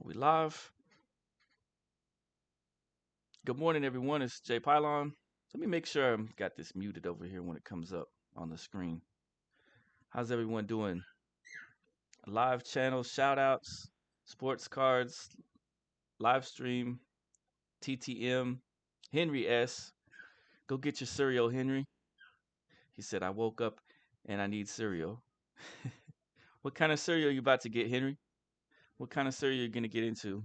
We live. Good morning, everyone. It's Jay Pylon. Let me make sure I've got this muted over here when it comes up on the screen. How's everyone doing? Live channel shout outs, sports cards, live stream, TTM, Henry S. Go get your cereal, Henry. He said, I woke up and I need cereal. What kind of cereal you about to get, Henry? What kind of cereal you going to get into?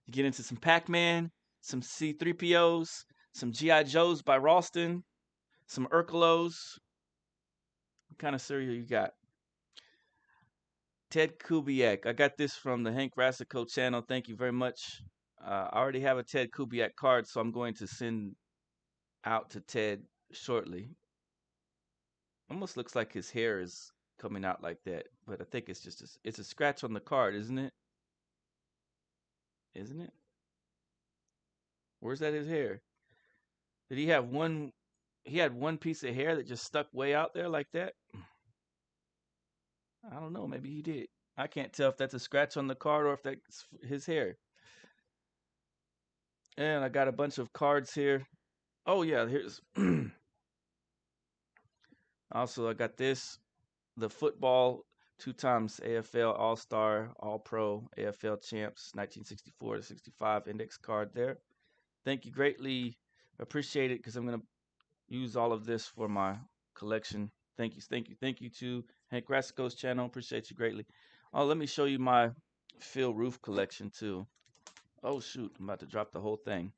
You get into some Pac Man, some C3POs, some G.I. Joes by Ralston, some Urkelos. What kind of cereal you got? Ted Kubiak. I got this from the Hank Rassico channel. Thank you very much. I already have a Ted Kubiak card, so I'm going to send out to Ted shortly. Almost looks like his hair is coming out like that, but I think it's just it's a scratch on the card, isn't it? Isn't it? Where's that his hair? Did he have one? He had one piece of hair that just stuck way out there like that. I don't know. Maybe he did. I can't tell if that's a scratch on the card or if that's his hair. And I got a bunch of cards here. Oh yeah, here's also I got this, the football 2 times AFL All-Star, All-Pro, AFL champs 1964 to 65 index card there. Thank you greatly. Appreciate it because I'm going to use all of this for my collection. Thank you to Hank Rassico's channel. Appreciate you greatly. Oh, let me show you my Phil Roof collection too. Oh shoot, I'm about to drop the whole thing.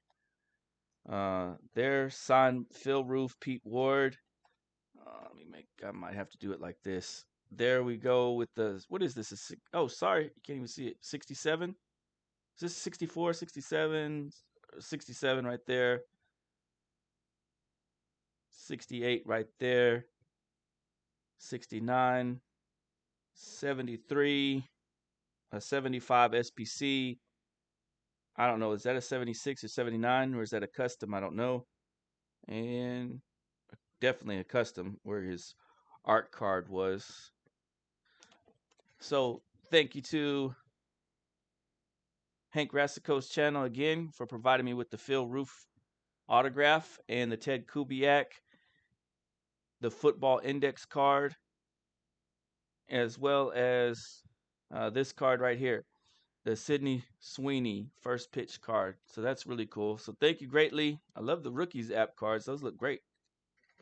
There, signed Phil Roof, Pete Ward. Let me make. I might have to do it like this. There we go with the. What is this? Oh, sorry, you can't even see it. 67. Is this 64, 67, 67 right there. 68 right there. 69, 73, a 75 SPC. I don't know. Is that a 76 or 79 or is that a custom? I don't know. And definitely a custom where his art card was. So thank you to Hank Rassico's channel again for providing me with the Phil Roof autograph and the Ted Kubiak, the football index card, as well as this card right here, the Sidney Sweeney first pitch card. So that's really cool. So thank you greatly. I love the Rookies app cards. Those look great.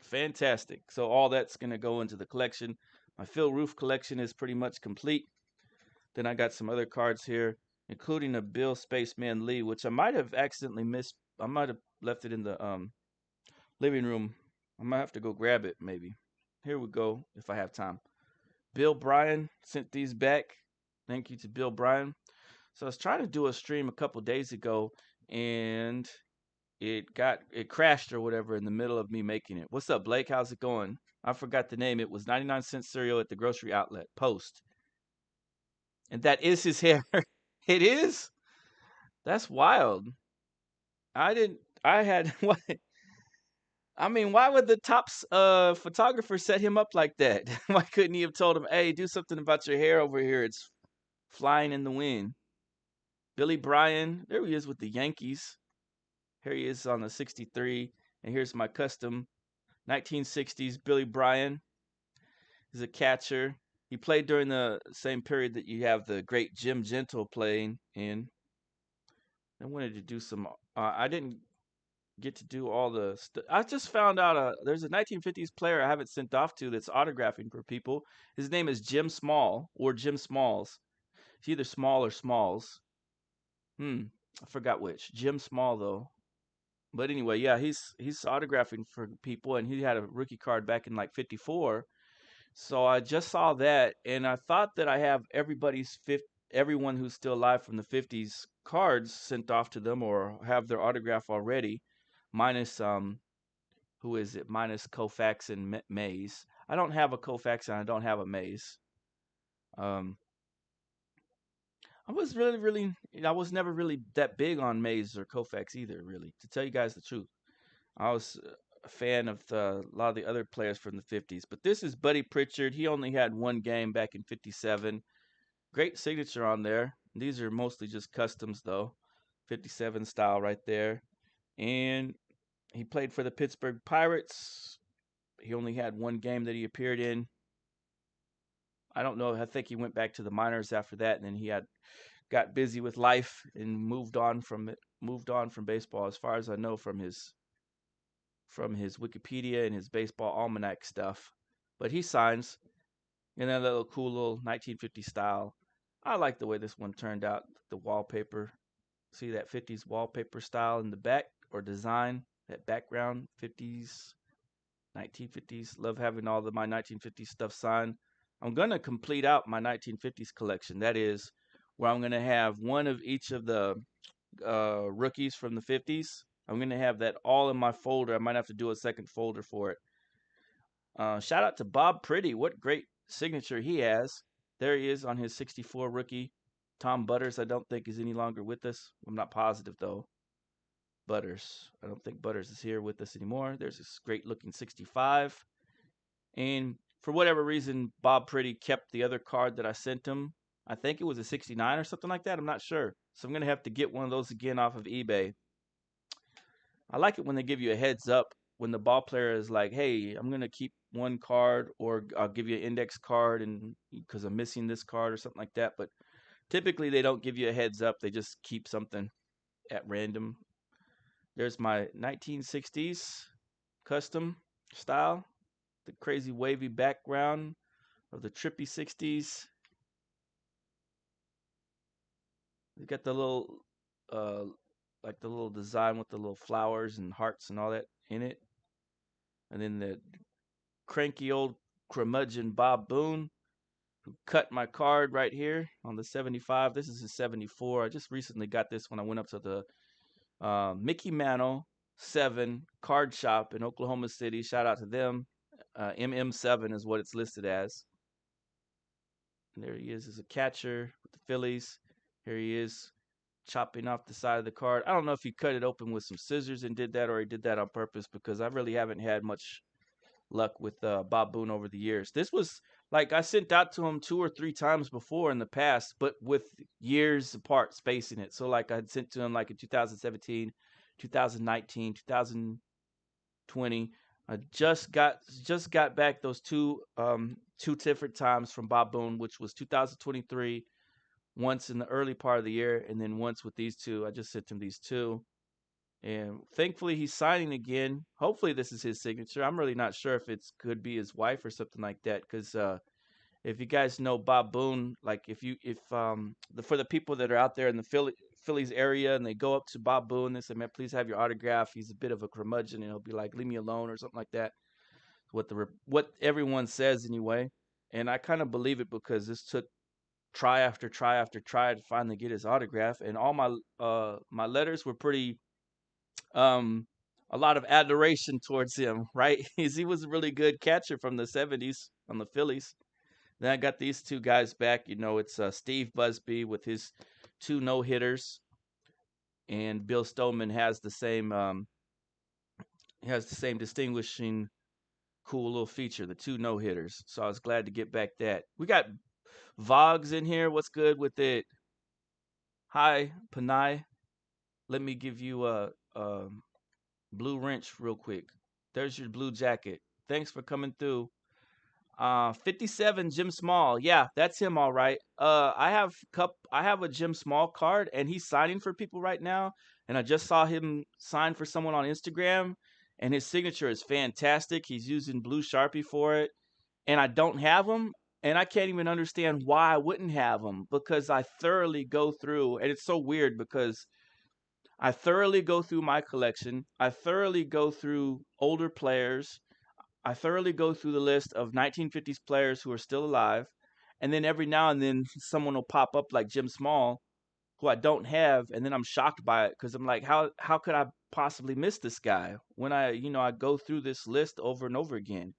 Fantastic. So all that's going to go into the collection. My Phil Roof collection is pretty much complete. Then I got some other cards here, including a Bill Spaceman Lee, which I might have accidentally missed. I might have left it in the living room. I might have to go grab it maybe. Here we go if I have time. Bill Bryan sent these back. Thank you to Bill Bryan. So I was trying to do a stream a couple days ago and it crashed or whatever in the middle of me making it. What's up, Blake? How's it going? I forgot the name. It was 99-cent cereal at the grocery outlet. Post. And that is his hair. It is? That's wild. I had what? I mean, why would the top photographer set him up like that? Why couldn't he have told him, hey, do something about your hair over here? It's flying in the wind. Billy Bryan, there he is with the Yankees. Here he is on the 63. And here's my custom 1960s Billy Bryan. He's a catcher. He played during the same period that you have the great Jim Gentle playing in. I wanted to do some. I didn't get to do all the. I just found out there's a 1950s player I haven't sent off to that's autographing for people. His name is Jim Small or Jim Smalls. It's either Small or Smalls. I forgot which. Jim Small though. But anyway, yeah, he's autographing for people, and he had a rookie card back in like '54. So I just saw that, and I thought that I have everyone who's still alive from the '50s cards sent off to them, or have their autograph already, minus who is it? Minus Koufax and Mays. I don't have a Koufax and I don't have a Mays. Um, I was I was never really that big on Mays or Koufax either, really, to tell you guys the truth. I was a fan of a lot of the other players from the '50s, but this is Buddy Pritchard. He only had one game back in '57. Great signature on there. These are mostly just customs though. 57 style right there. And he played for the Pittsburgh Pirates. He only had one game that he appeared in. I don't know. I think he went back to the minors after that, and then he had got busy with life and moved on from it. Moved on from baseball, as far as I know from his Wikipedia and his baseball almanac stuff. But he signs in that little cool little 1950 style. I like the way this one turned out. The wallpaper. See that 50s wallpaper style in the back or design, that background 50s, 1950s. Love having all of my 1950s stuff signed. I'm going to complete out my 1950s collection. That is where I'm going to have one of each of the rookies from the 50s. I'm going to have that all in my folder. I might have to do a second folder for it. Shout out to Bob Pretty. What great signature he has. There he is on his 64 rookie. Tom Butters, I don't think, is any longer with us. I'm not positive, though. Butters. I don't think Butters is here with us anymore. There's this great looking 65. And for whatever reason, Bob Pretty kept the other card that I sent him. I think it was a 69 or something like that. I'm not sure. So I'm going to have to get one of those again off of eBay. I like it when they give you a heads up when the ball player is like, "Hey, I'm gonna keep one card, or I'll give you an index card, and because I'm missing this card or something like that." But typically, they don't give you a heads up. They just keep something at random. There's my 1960s custom style, the crazy wavy background of the trippy 60s. They got the little, uh, like the little design with the little flowers and hearts and all that in it, and then the cranky old curmudgeon Bob Boone, who cut my card right here on the 75. This is a 74. I just recently got this when I went up to the Mickey Mantle 7 card shop in Oklahoma City. Shout out to them. MM7 is what it's listed as. And there he is as a catcher with the Phillies. Here he is chopping off the side of the card. I don't know if he cut it open with some scissors and did that, or he did that on purpose, because I really haven't had much luck with Bob Boone over the years. This was like I sent out to him 2 or 3 times before in the past, but with years apart, spacing it. So like I had sent to him like in 2017, 2019, 2020. I just got back those two different times from Bob Boone, which was 2023, once in the early part of the year, and then once with these two. I just sent him these two. And thankfully, he's signing again. Hopefully, this is his signature. I'm really not sure if it could be his wife or something like that. Because if you guys know Bob Boone, like for the people that are out there in the Phillies area and they go up to Bob Boone, they say, "Man, please have your autograph." He's a bit of a curmudgeon, and he'll be like, "Leave me alone" or something like that. What everyone says anyway. And I kind of believe it, because this took try after try after try to finally get his autograph, and all my letters were pretty um a lot of adoration towards him, right? He was a really good catcher from the 70s on the Phillies. Then I got these two guys back. It's Steve Busby with his two no hitters, and Bill Stoneman has the same distinguishing cool little feature, the two no hitters. So I was glad to get back that. We got Vogs in here. What's good with it? Hi, Panay. Let me give you a blue wrench real quick. There's your blue jacket. Thanks for coming through. 57 Jim Small. Yeah, that's him all right. I have a Jim Small card, and he's signing for people right now, and I just saw him sign for someone on Instagram, and his signature is fantastic. He's using blue Sharpie for it, and I don't have him, and I can't even understand why I wouldn't have him, because I thoroughly go through, and it's so weird because I thoroughly go through my collection. I thoroughly go through older players. I thoroughly go through the list of 1950s players who are still alive. And then every now and then someone will pop up like Jim Small, who I don't have, and then I'm shocked by it, because I'm like, how could I possibly miss this guy when I go through this list over and over again.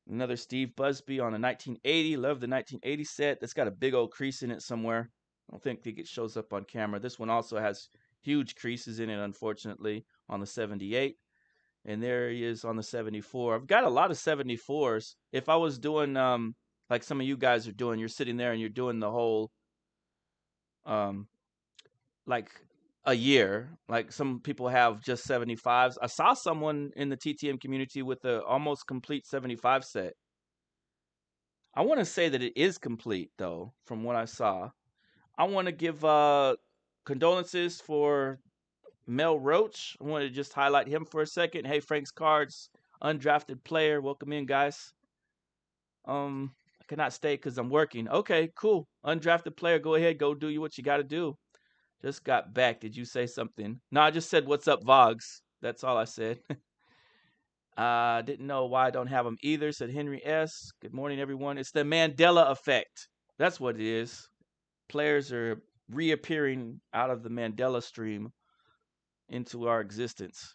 Another Steve Busby on a 1980. Love the 1980 set. That's got a big old crease in it somewhere. I don't think it shows up on camera. This one also has huge creases in it, unfortunately, on the 78. And there he is on the 74. I've got a lot of 74s. If I was doing like some of you guys are doing, you're sitting there and you're doing the whole um, like a year. Like some people have just 75s. I saw someone in the TTM community with a almost complete 75 set. I want to say that it is complete though, from what I saw. I want to give condolences for Mel Roach. I want to just highlight him for a second. Hey, Frank's Cards, undrafted player. Welcome in, guys. I cannot stay because I'm working. Okay, cool. Undrafted player, go ahead, go do you what you got to do. Just got back. Did you say something? No, I just said what's up, Vogs. That's all I said. Didn't know why I don't have them either, said Henry S. Good morning, everyone. It's the Mandela effect. That's what it is. Players are reappearing out of the Mandela stream into our existence.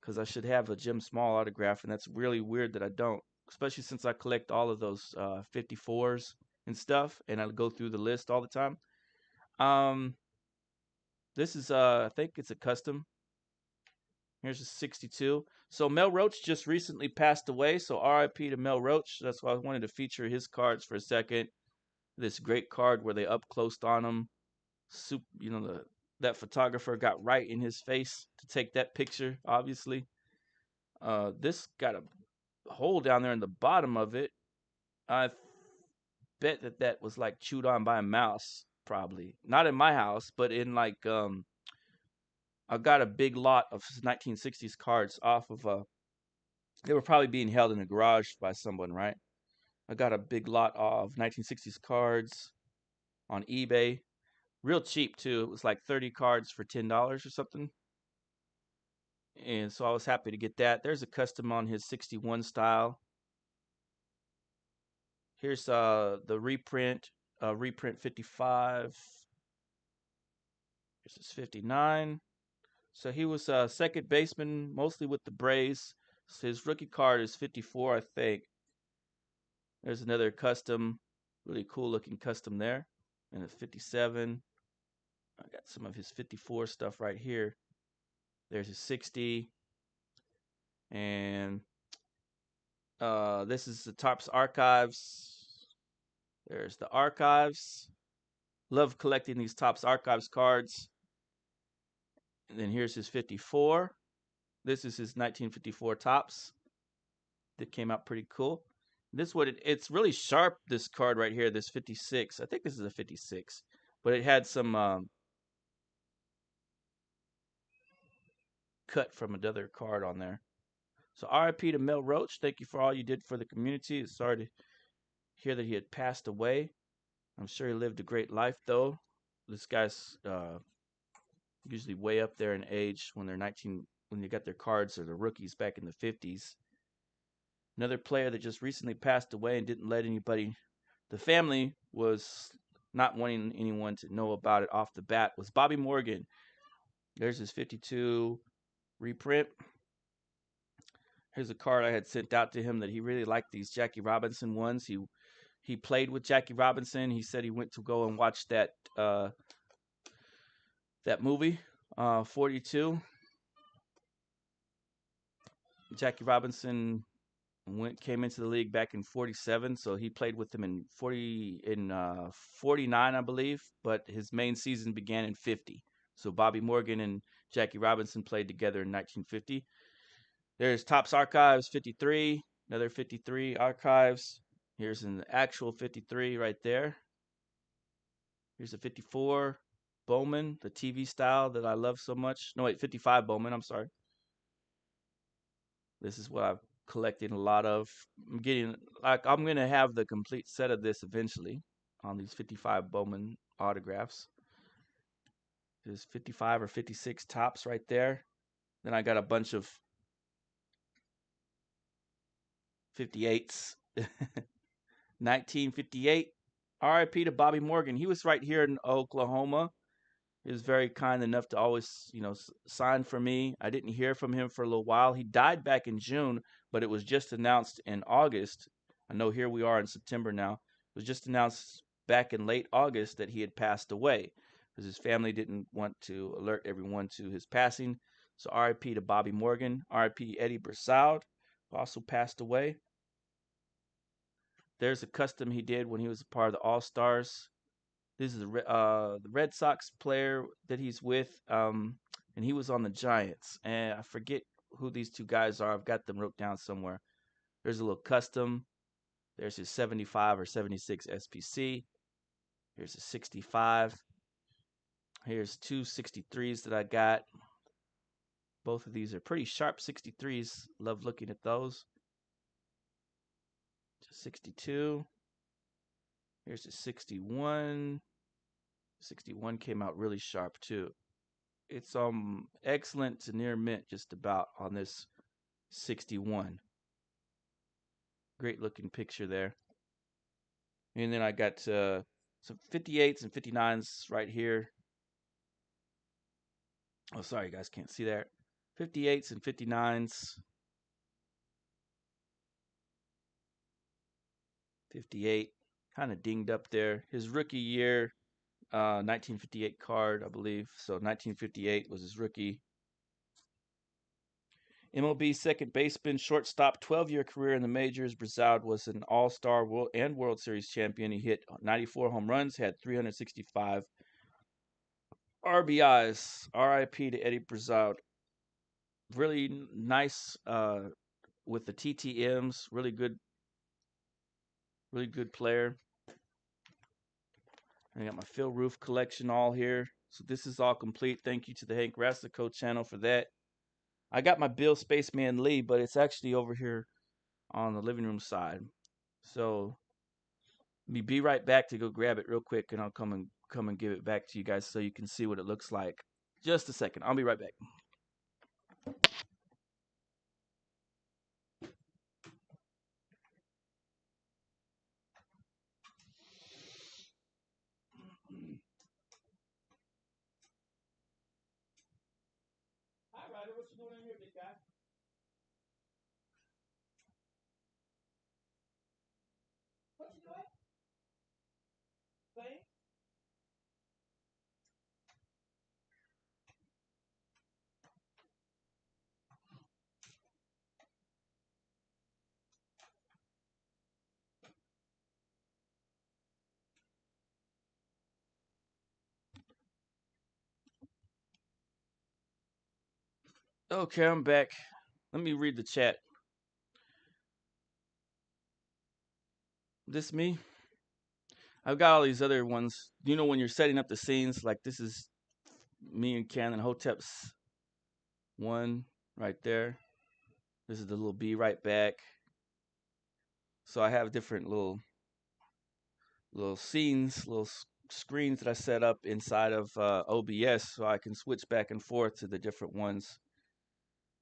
Because I should have a Jim Small autograph, and that's really weird that I don't. Especially since I collect all of those 54s and stuff, and I go through the list all the time. Um, this is I think it's a custom. Here's a 62. So Mel Roach just recently passed away, so RIP to Mel Roach. That's why I wanted to feature his cards for a second. This great card where they up close on him. That photographer got right in his face to take that picture, obviously. This got a hole down there in the bottom of it. I bet that was like chewed on by a mouse, probably. Not in my house, but in like I got a big lot of 1960s cards off of they were probably being held in a garage by someone, right? I got a big lot of 1960s cards on eBay. Real cheap too. It was like 30 cards for $10 or something. And so I was happy to get that. There's a custom on his 61 style. Here's the reprint 55. This is 59. So he was second baseman, mostly with the Braves. So his rookie card is 54, I think. There's another custom, really cool looking custom there. And a 57. I got some of his 54 stuff right here. There's his 60. And this is the Topps Archives. There's the Archives. Love collecting these Topps Archives cards. And then here's his 54. This is his 1954 Topps. That came out pretty cool. This it's really sharp. This card right here, this 56. I think this is a 56, but it had some cut from another card on there. So RIP to Mel Roach. Thank you for all you did for the community. Sorry to hear that he had passed away. I'm sure he lived a great life though. This guy's usually way up there in age when they're 19, when they got their cards or the rookies back in the 50s. Another player that just recently passed away and didn't let anybody, the family was not wanting anyone to know about it off the bat, was Bobby Morgan. There's his 52 reprint. Here's a card I had sent out to him that he really liked these Jackie Robinson ones. He played with Jackie Robinson. He said he went to go and watch that movie, 42. Jackie Robinson came into the league back in 47, so he played with them in 49, I believe, but his main season began in 50. So Bobby Morgan and Jackie Robinson played together in 1950. There's Topps Archives 53, another 53 Archives. Here's an actual 53 right there. Here's a 54 Bowman, the TV style that I love so much. No, wait, 55 Bowman, I'm sorry. This is what I've collected a lot of. I'm going to have the complete set of this eventually on these 55 Bowman autographs. There's 55 or 56 Topps right there. Then I got a bunch of 58s. 1958. RIP to Bobby Morgan. He was right here in Oklahoma. He was very kind enough to always, sign for me. I didn't hear from him for a little while. He died back in June, but it was just announced in August. I know here we are in September now. It was just announced back in late August that he had passed away because his family didn't want to alert everyone to his passing. So RIP to Bobby Morgan. RIP Eddie Bersaud, who also passed away. There's a custom he did when he was a part of the All-Stars. This is the Red Sox player that he's with, and he was on the Giants. And I forget who these two guys are. I've got them wrote down somewhere. There's a little custom. There's his 75 or 76 SPC. Here's a 65. Here's two 63s that I got. Both of these are pretty sharp 63s. Love looking at those. 62. Here's a 61. 61 came out really sharp too. It's excellent to near mint just about on this 61. Great looking picture there. And then I got some 58s and 59s right here. Oh, sorry, you guys can't see that. 58s and 59s. 58, kind of dinged up there. His rookie year, 1958 card, I believe. So 1958 was his rookie. MLB second baseman, shortstop, 12-year career in the majors. Brazil was an All-Star and World Series champion. He hit 94 home runs, had 365 RBIs. RIP to Eddie Brazil. Really nice with the TTMs. Really good player. I got my Phil Roof collection all here. So this is all complete. Thank you to the Hank Rastico channel for that. I got my Bill Spaceman Lee, but it's actually over here on the living room side. So be right back to go grab it real quick, and I'll come and give it back to you guys so you can see what it looks like. Just a second. I'll be right back. Hi, Ryder. What you doing in here, big guy? What you doing? Playing? Okay, I'm back. Let me read the chat. This me? I've got all these other ones. You know when you're setting up the scenes, like this is me and Ken and Hotep's one right there. This is the little B right back. So I have different little scenes, little screens that I set up inside of OBS so I can switch back and forth to the different ones.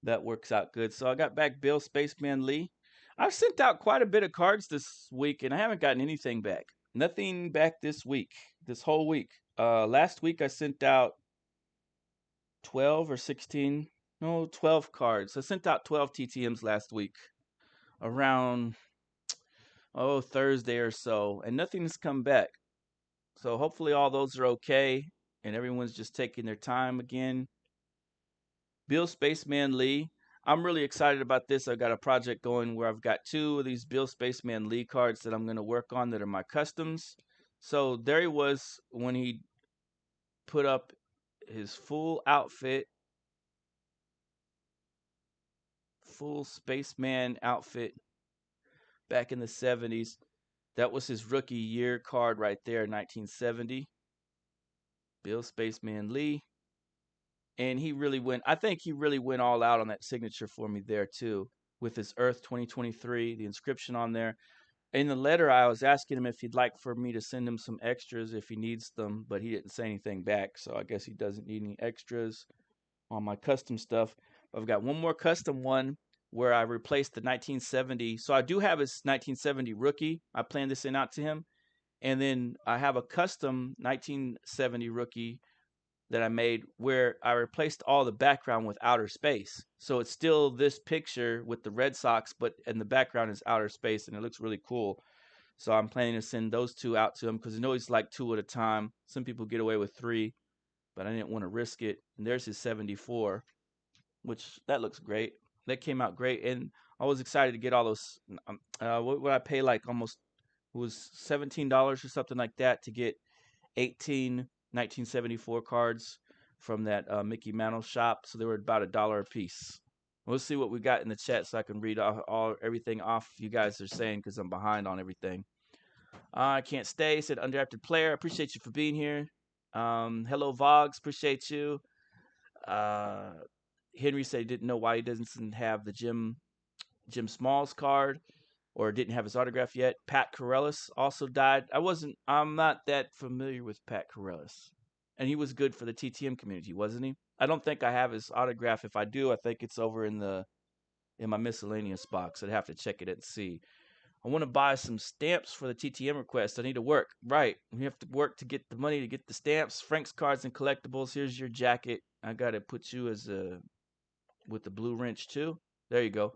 That works out good. So I got back Bill Spaceman Lee. I've sent out quite a bit of cards this week and I haven't gotten anything back. Nothing back this week, this whole week. Last week I sent out 12 or 16, no, 12 cards. I sent out 12 TTMs last week around, Thursday or so, and nothing's come back. So hopefully all those are okay and everyone's just taking their time again. Bill Spaceman Lee. I'm really excited about this. I've got a project going where I've got two of these Bill Spaceman Lee cards that I'm going to work on that are my customs. So there he was when he put up his full outfit, full spaceman outfit back in the 70s. That was his rookie year card right there, 1970. Bill Spaceman Lee. And I think he really went all out on that signature for me there too, with his Earth 2023, the inscription on there. In the letter, I was asking him if he'd like for me to send him some extras if he needs them, but he didn't say anything back, so I guess he doesn't need any extras on my custom stuff. I've got one more custom one where I replaced the 1970. So I do have his 1970 rookie. I planned this in out to him. And then I have a custom 1970 rookie that I made where I replaced all the background with outer space. So it's still this picture with the Red Sox, but in the background is outer space, and it looks really cool. So I'm planning to send those two out to him because I know he's like two at a time. Some people get away with three, but I didn't want to risk it. And there's his 74, which that looks great. That came out great, and I was excited to get all those. What would I pay? Like almost, it was $17 or something like that to get 18 1974 cards from that Mickey Mantle shop. So they were about $1 a piece. We'll see what we got in the chat so I can read all everything off you guys are saying because I'm behind on everything. I can't stay. Said undrafted player. Appreciate you for being here. Hello Vogs. Appreciate you. Uh, Henry said he didn't know why he doesn't have the Jim Smalls card or didn't have his autograph yet. Pat Corellis also died. I'm not that familiar with Pat Corellis. And he was good for the TTM community, wasn't he? I don't think I have his autograph. If I do, I think it's over in my miscellaneous box. I'd have to check it and see. I want to buy some stamps for the TTM request. I need to work. Right. We have to work to get the money to get the stamps. Frank's Cards and Collectibles. Here's your jacket. I got to put you as with the blue wrench too. There you go.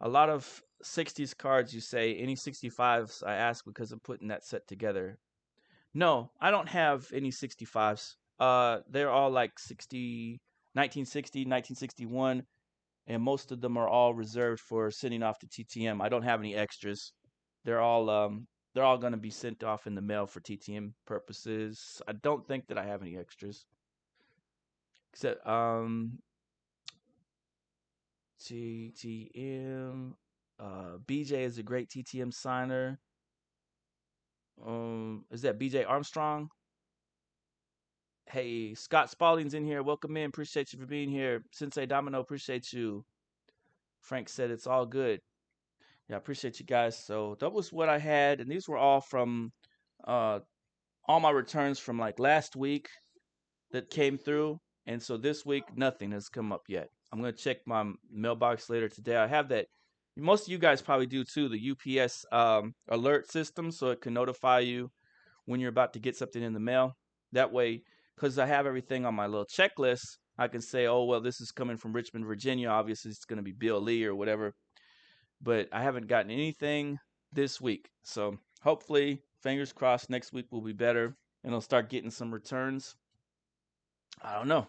A lot of 60s cards, you say. Any 65s, I ask because I'm putting that set together. No, I don't have any 65s. They're all like 1960, 1961, and most of them are all reserved for sending off to TTM. I don't have any extras. They're all going to be sent off in the mail for TTM purposes. I don't think that I have any extras. Except TTM. BJ is a great TTM signer. Is that BJ Armstrong? Hey, Scott Spalding's in here. Welcome in. Appreciate you for being here. Sensei Domino, appreciate you. Frank said it's all good. Yeah, I appreciate you guys. So that was what I had, and these were all from all my returns from like last week that came through. And so this week, nothing has come up yet. I'm going to check my mailbox later today. I have that. Most of you guys probably do too, the UPS alert system, so it can notify you when you're about to get something in the mail. That way, because I have everything on my little checklist, I can say, oh, well, this is coming from Richmond, Virginia. Obviously, it's going to be Bill Lee or whatever. But I haven't gotten anything this week. So hopefully, fingers crossed, next week will be better and I'll start getting some returns. I don't know.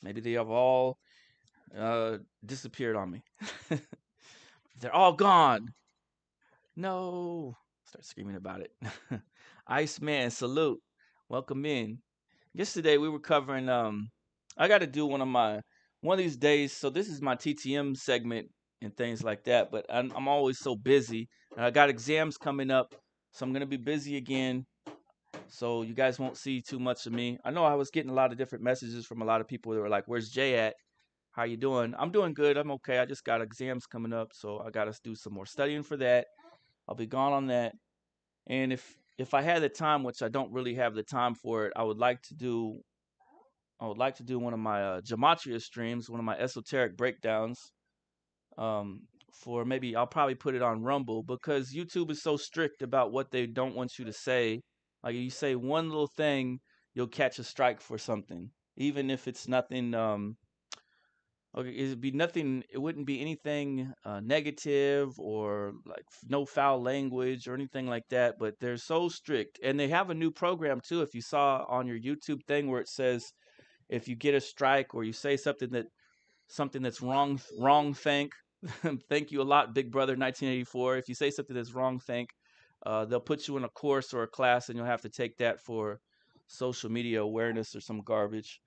Maybe they have all disappeared on me. They're all gone. No. Start screaming about it. Iceman, salute. Welcome in. Yesterday we were covering I got to do one of these days. So this is my TTM segment and things like that, but I'm always so busy. And I got exams coming up, so I'm going to be busy again. So you guys won't see too much of me. I know I was getting a lot of different messages from a lot of people that were like, "Where's Jay at? How you doing?" I'm doing good. I'm okay. I just got exams coming up, so I got to do some more studying for that. I'll be gone on that. And if I had the time, which I don't really have the time for it, I would like to do one of my gematria streams, one of my esoteric breakdowns. For maybe I'll probably put it on Rumble because YouTube is so strict about what they don't want you to say. Like you say one little thing, you'll catch a strike for something, even if it's nothing. Okay, it'd be nothing. It wouldn't be anything negative or like no foul language or anything like that. But they're so strict, and they have a new program too. If you saw on your YouTube thing where it says if you get a strike or you say something that's wrong, thank you a lot, Big Brother 1984. If you say something that's wrong, they'll put you in a course or a class, and you'll have to take that for social media awareness or some garbage.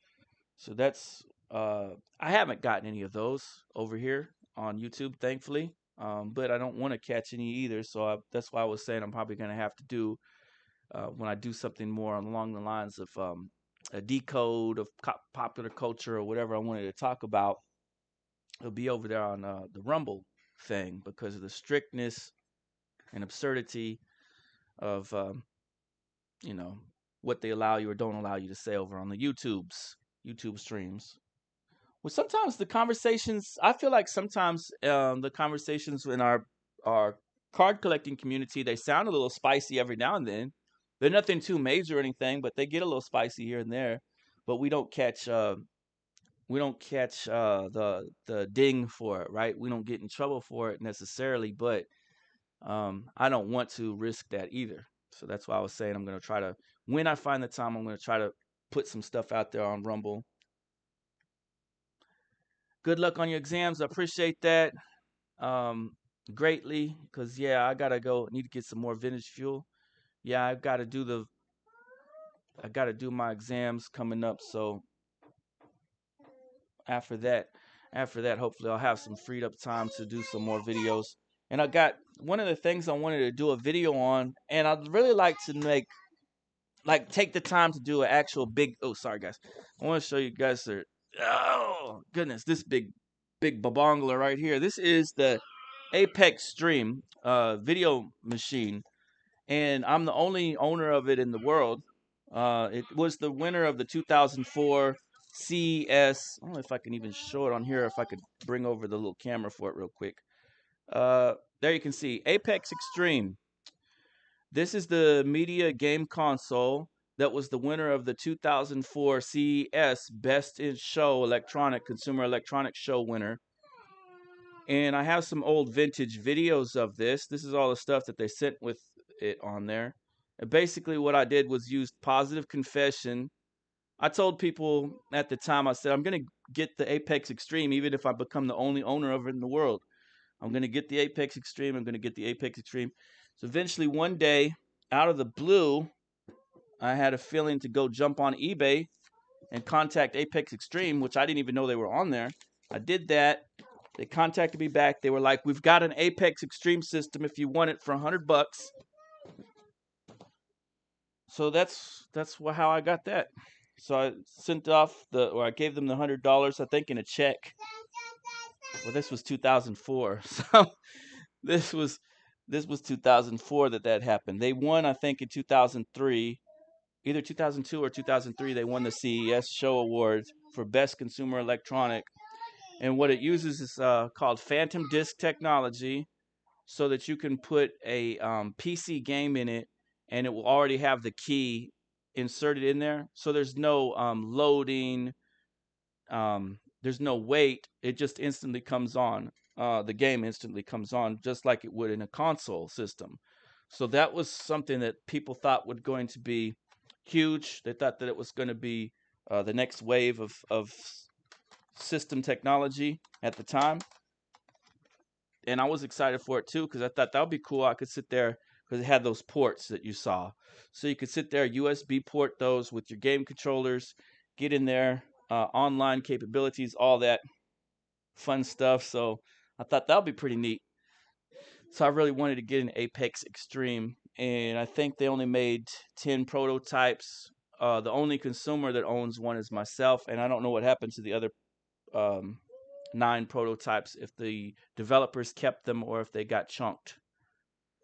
So that's I haven't gotten any of those over here on YouTube, thankfully. But I don't want to catch any either, so that's why I was saying I'm probably going to have to do when I do something more along the lines of a decode of popular culture or whatever I wanted to talk about. It'll be over there on the Rumble thing because of the strictness and absurdity of you know what they allow you or don't allow you to say over on the YouTube streams. Well, sometimes the conversations I feel like sometimes the conversations in our card collecting community they sound a little spicy every now and then. They're nothing too major or anything, but they get a little spicy here and there. But we don't catch the ding for it, right? We don't get in trouble for it necessarily, but I don't want to risk that either. So that's why I was saying I'm going to try to, when I find the time, I'm going to try to put some stuff out there on Rumble. Good luck on your exams. I appreciate that greatly because, yeah, I got to go, need to get some more vintage fuel. Yeah, I've got to do I got to do my exams coming up, so after that, hopefully I'll have some freed up time to do some more videos. And I got one of the things I wanted to do a video on, and I'd really like to take the time to do an actual big. Oh, sorry guys. I want to show you guys the. Oh goodness, this big babongler right here. This is the Apex Stream video machine, and I'm the only owner of it in the world. It was the winner of the 2004 CES. I don't know if I can even show it on here. If I could bring over the little camera for it real quick. There you can see Apex Extreme. This is the media game console that was the winner of the 2004 CES Best in Show Consumer Electronics Show winner. And I have some old vintage videos of this. This is all the stuff that they sent with it on there. And basically what I did was use positive confession. I told people at the time, I said, I'm going to get the Apex Extreme even if I become the only owner of it in the world. I'm going to get the Apex Extreme. I'm going to get the Apex Extreme. So eventually one day, out of the blue, I had a feeling to go jump on eBay and contact Apex Extreme, which I didn't even know they were on there. I did that. They contacted me back. They were like, "We've got an Apex Extreme system if you want it for $100." So that's how I got that. So I sent off I gave them the $100, I think, in a check. Well, this was 2004, so this was 2004 that happened. They won, I think, in 2003, either 2002 or 2003. They won the CES Show Award for Best Consumer Electronic. And what it uses is called Phantom Disk technology, so that you can put a PC game in it, and it will already have the key inserted in there. So there's no loading, there's no wait. It just instantly comes on. The game instantly comes on, just like it would in a console system. So that was something that people thought was going to be huge. They thought that it was going to be the next wave of system technology at the time. And I was excited for it too, because I thought that would be cool. I could sit there, because it had those ports that you saw. So you could sit there, USB port those with your game controllers, get in there, online capabilities, all that fun stuff. So I thought that would be pretty neat. So I really wanted to get an Apex Extreme, and I think they only made 10 prototypes. The only consumer that owns one is myself, and I don't know what happened to the other 9 prototypes, if the developers kept them or if they got chunked,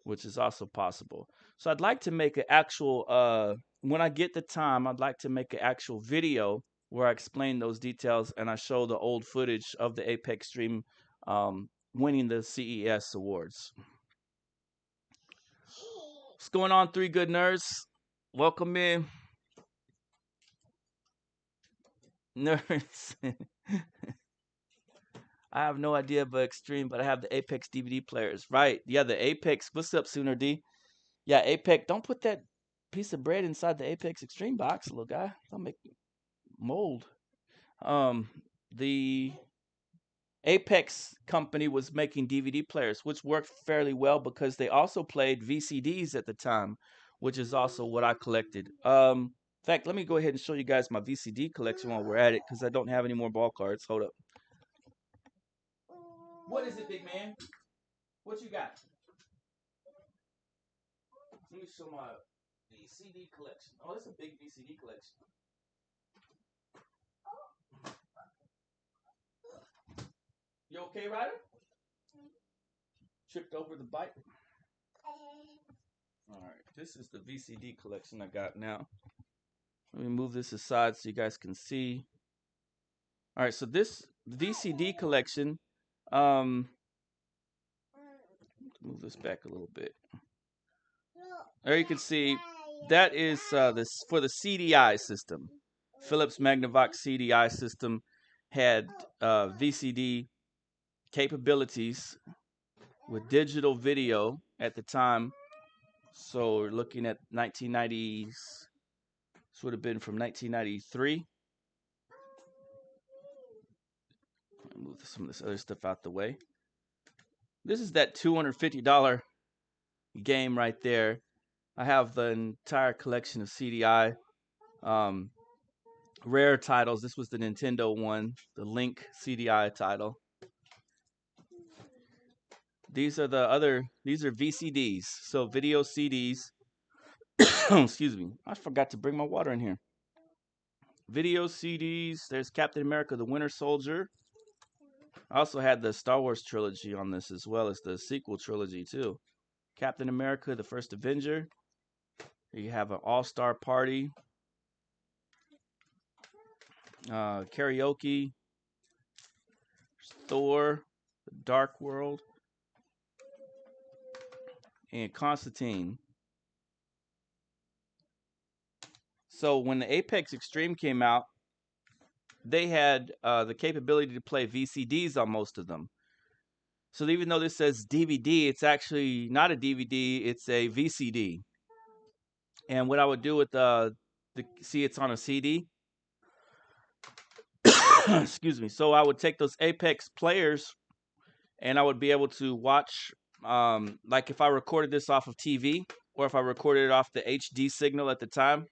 which is also possible. So I'd like to make an actual, when I get the time, I'd like to make an actual video where I explain those details and I show the old footage of the Apex Stream winning the CES awards. What's going on, 3 Good Nerds? Welcome in. Nerds. I have no idea about Extreme, but I have the Apex DVD players. Right. Yeah, the Apex. What's up, Sooner D? Yeah, Apex. Don't put that piece of bread inside the Apex Extreme box, little guy. Don't make mold. The Apex company was making DVD players, which worked fairly well because they also played VCDs at the time, which is also what I collected. In fact, let me go ahead and show you guys my VCD collection while we're at it, because I don't have any more ball cards. Hold up. What is it, big man? What you got? Let me show my VCD collection. Oh, that's a big VCD collection. You okay, Ryder? Tripped over the bike? Alright, this is the VCD collection I got now. Let me move this aside so you guys can see. Alright, so this VCD collection, move this back a little bit. There you can see, that is this for the CDI system. Philips Magnavox CDI system had VCD capabilities with digital video at the time. So we're looking at 1990s. This would have been from 1993. Move some of this other stuff out the way. This is that $250 game right there. I have the entire collection of CDI Um, rare titles. This was the Nintendo one, the Link CDI title. These are these are VCDs, so video CDs. Excuse me, I forgot to bring my water in here. Video CDs. There's Captain America: The Winter Soldier. I also had the Star Wars trilogy on this as well as the sequel trilogy too. Captain America: The First Avenger. You have an All-Star Party, karaoke, Thor, The Dark World, and Constantine. So when the Apex Extreme came out, they had the capability to play VCDs on most of them. So even though this says DVD, it's actually not a DVD; it's a VCD. And what I would do with see, it's on a CD. Excuse me. So I would take those Apex players, and I would be able to watch, like if I recorded this off of TV, or if I recorded it off the HD signal at the time,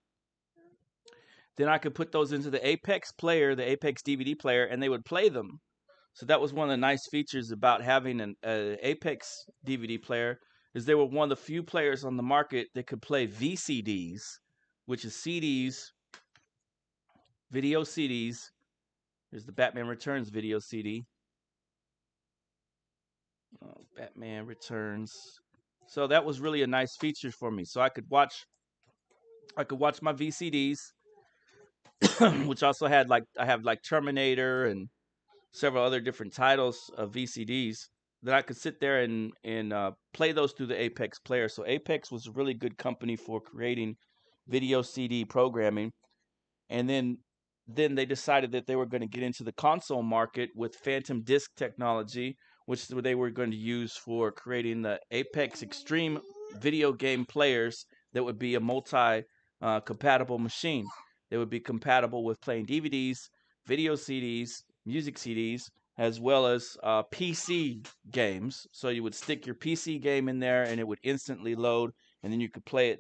then I could put those into the Apex player, the Apex DVD player, and they would play them. So that was one of the nice features about having an Apex DVD player, is they were one of the few players on the market that could play VCDs, which is CDs, video CDs. There's the Batman Returns video CD. Batman Returns. So that was really a nice feature for me. So I could watch my VCDs, which also had I have like Terminator and several other different titles of VCDs that I could sit there and play those through the Apex player. So Apex was a really good company for creating video CD programming. And then they decided that they were going to get into the console market with Phantom Disk technology, which they were going to use for creating the Apex Extreme video game players that would be a multi compatible machine. They would be compatible with playing DVDs, video CDs, music CDs, as well as PC games. So you would stick your PC game in there and it would instantly load, and then you could play it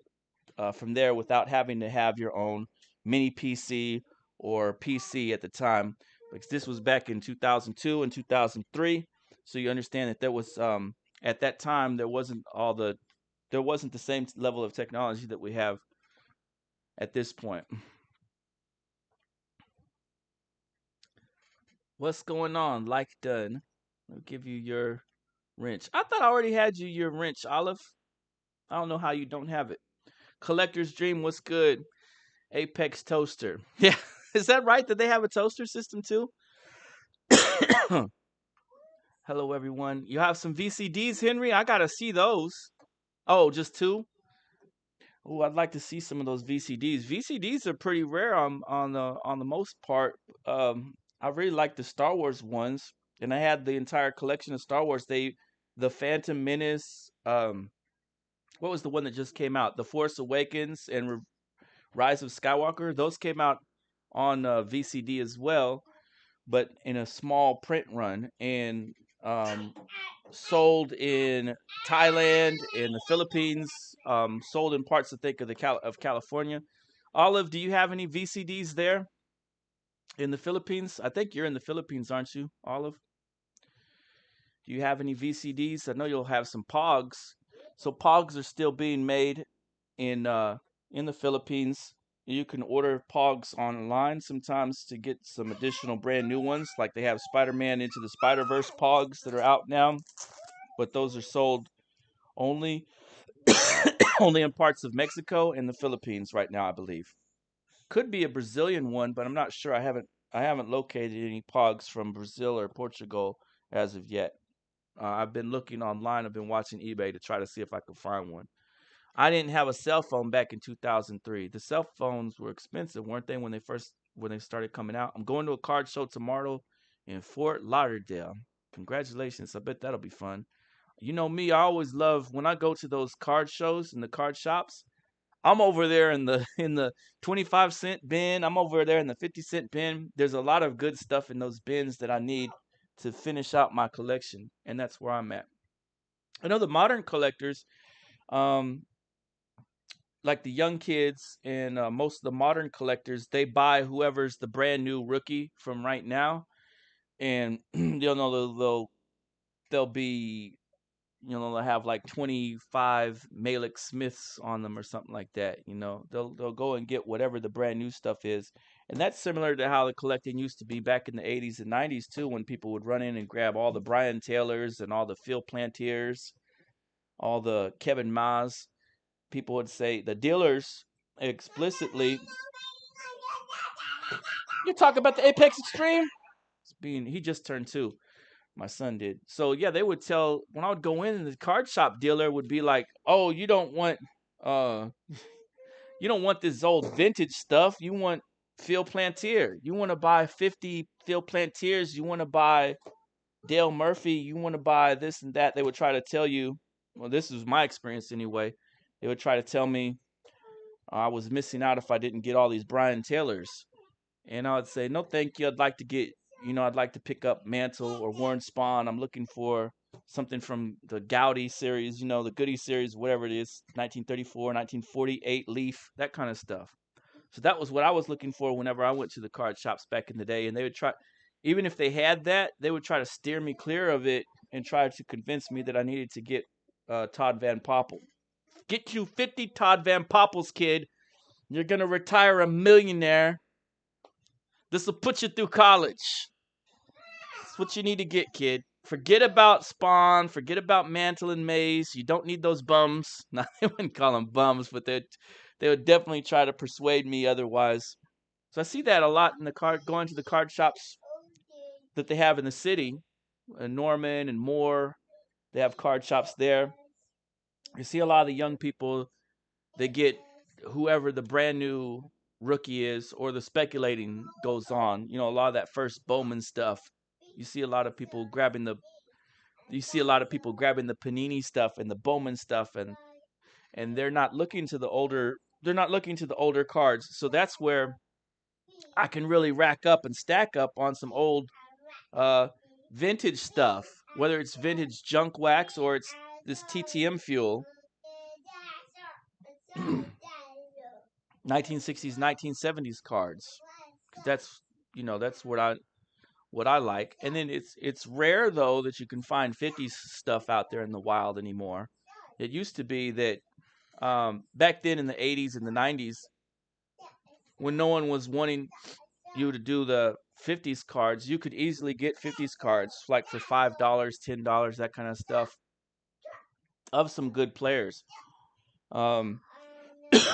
from there without having to have your own mini PC or PC at the time. Because this was back in 2002 and 2003. So you understand that there was at that time there wasn't the same level of technology that we have at this point. What's going on? Like done. I'll give you your wrench. I thought I already had you your wrench, Olive. I don't know how you don't have it. Collector's Dream, what's good? Apex Toaster. Yeah. Is that right? Did they have a toaster system too? Hello, everyone. You have some VCDs, Henry? I gotta see those. Oh, just two? Oh, I'd like to see some of those VCDs. VCDs are pretty rare on the most part. I really like the Star Wars ones, and I had the entire collection of Star Wars. The Phantom Menace. What was the one that just came out? The Force Awakens and Rise of Skywalker. Those came out on VCD as well, but in a small print run, and sold in Thailand, in the Philippines, sold in parts I think of California. Olive, do you have any VCDs there in the Philippines? I think you're in the Philippines, aren't you, Olive? Do you have any VCDs? I know you'll have some Pogs. So Pogs are still being made in the Philippines. You can order Pogs online sometimes to get some additional brand new ones. Like they have Spider-Man Into the Spider-Verse Pogs that are out now, but those are sold only only in parts of Mexico and the Philippines right now, I believe. Could be a Brazilian one, but I'm not sure. I haven't located any Pogs from Brazil or Portugal as of yet. I've been looking online. I've been watching eBay to try to see if I could find one. I didn't have a cell phone back in 2003. The cell phones were expensive, weren't they, when they started coming out? I'm going to a card show tomorrow in Fort Lauderdale. Congratulations. I bet that'll be fun. You know me, I always love when I go to those card shows and the card shops. I'm over there in the in the 25-cent bin. I'm over there in the 50-cent bin. There's a lot of good stuff in those bins that I need to finish out my collection, and that's where I'm at. I know the modern collectors, um, like the young kids and most of the modern collectors, they buy whoever's the brand new rookie from right now, and you'll know they'll be, they'll have like 25 Malik Smiths on them or something like that. They'll go and get whatever the brand new stuff is, and that's similar to how the collecting used to be back in the 80s and 90s too, when people would run in and grab all the Brian Taylors and all the Phil Plantiers, all the Kevin Ma's. People would say the dealers explicitly. You talk about the Apex Extreme? He just turned 2. My son did. So yeah, they would tell when I would go in, and the card shop dealer would be like, "Oh, uh you don't want this old vintage stuff. You want Phil Plantier. You want to buy 50 Phil Plantiers. You want to buy Dale Murphy. You want to buy this and that." They would try to tell you. Well, this was my experience anyway. They would try to tell me I was missing out if I didn't get all these Brian Taylors. And I would say, no, thank you. I'd like to pick up Mantle or Warren Spahn. I'm looking for something from the Gowdy series, the Goody series, whatever it is, 1934, 1948 Leaf, that kind of stuff. So that was what I was looking for whenever I went to the card shops back in the day. And they would try, even if they had that, they would try to steer me clear of it and try to convince me that I needed to get Todd Van Poppel. Get you 50 Todd Van Poppels, kid. You're going to retire a millionaire. This will put you through college. That's what you need to get, kid. Forget about Spawn. Forget about Mantle and Mays. You don't need those bums. No, they wouldn't call them bums, but they would definitely try to persuade me otherwise. So I see that a lot in going to the card shops that they have in the city. Norman and Moore, they have card shops there. You see a lot of the young people, they get whoever the brand new rookie is, or the speculating goes on. A lot of that first Bowman stuff. You see a lot of people grabbing the Panini stuff and the Bowman stuff, and they're not looking to the older cards. So that's where I can really rack up and stack up on some old vintage stuff, whether it's vintage junk wax or it's this TTM fuel. 1960s, 1970s cards. That's that's what I like. And then it's rare though that you can find 50s stuff out there in the wild anymore. It used to be that back then in the 80s and the 90s, when no one was wanting you to do the 50s cards, you could easily get 50s cards like for $5, $10, that kind of stuff, of some good players. I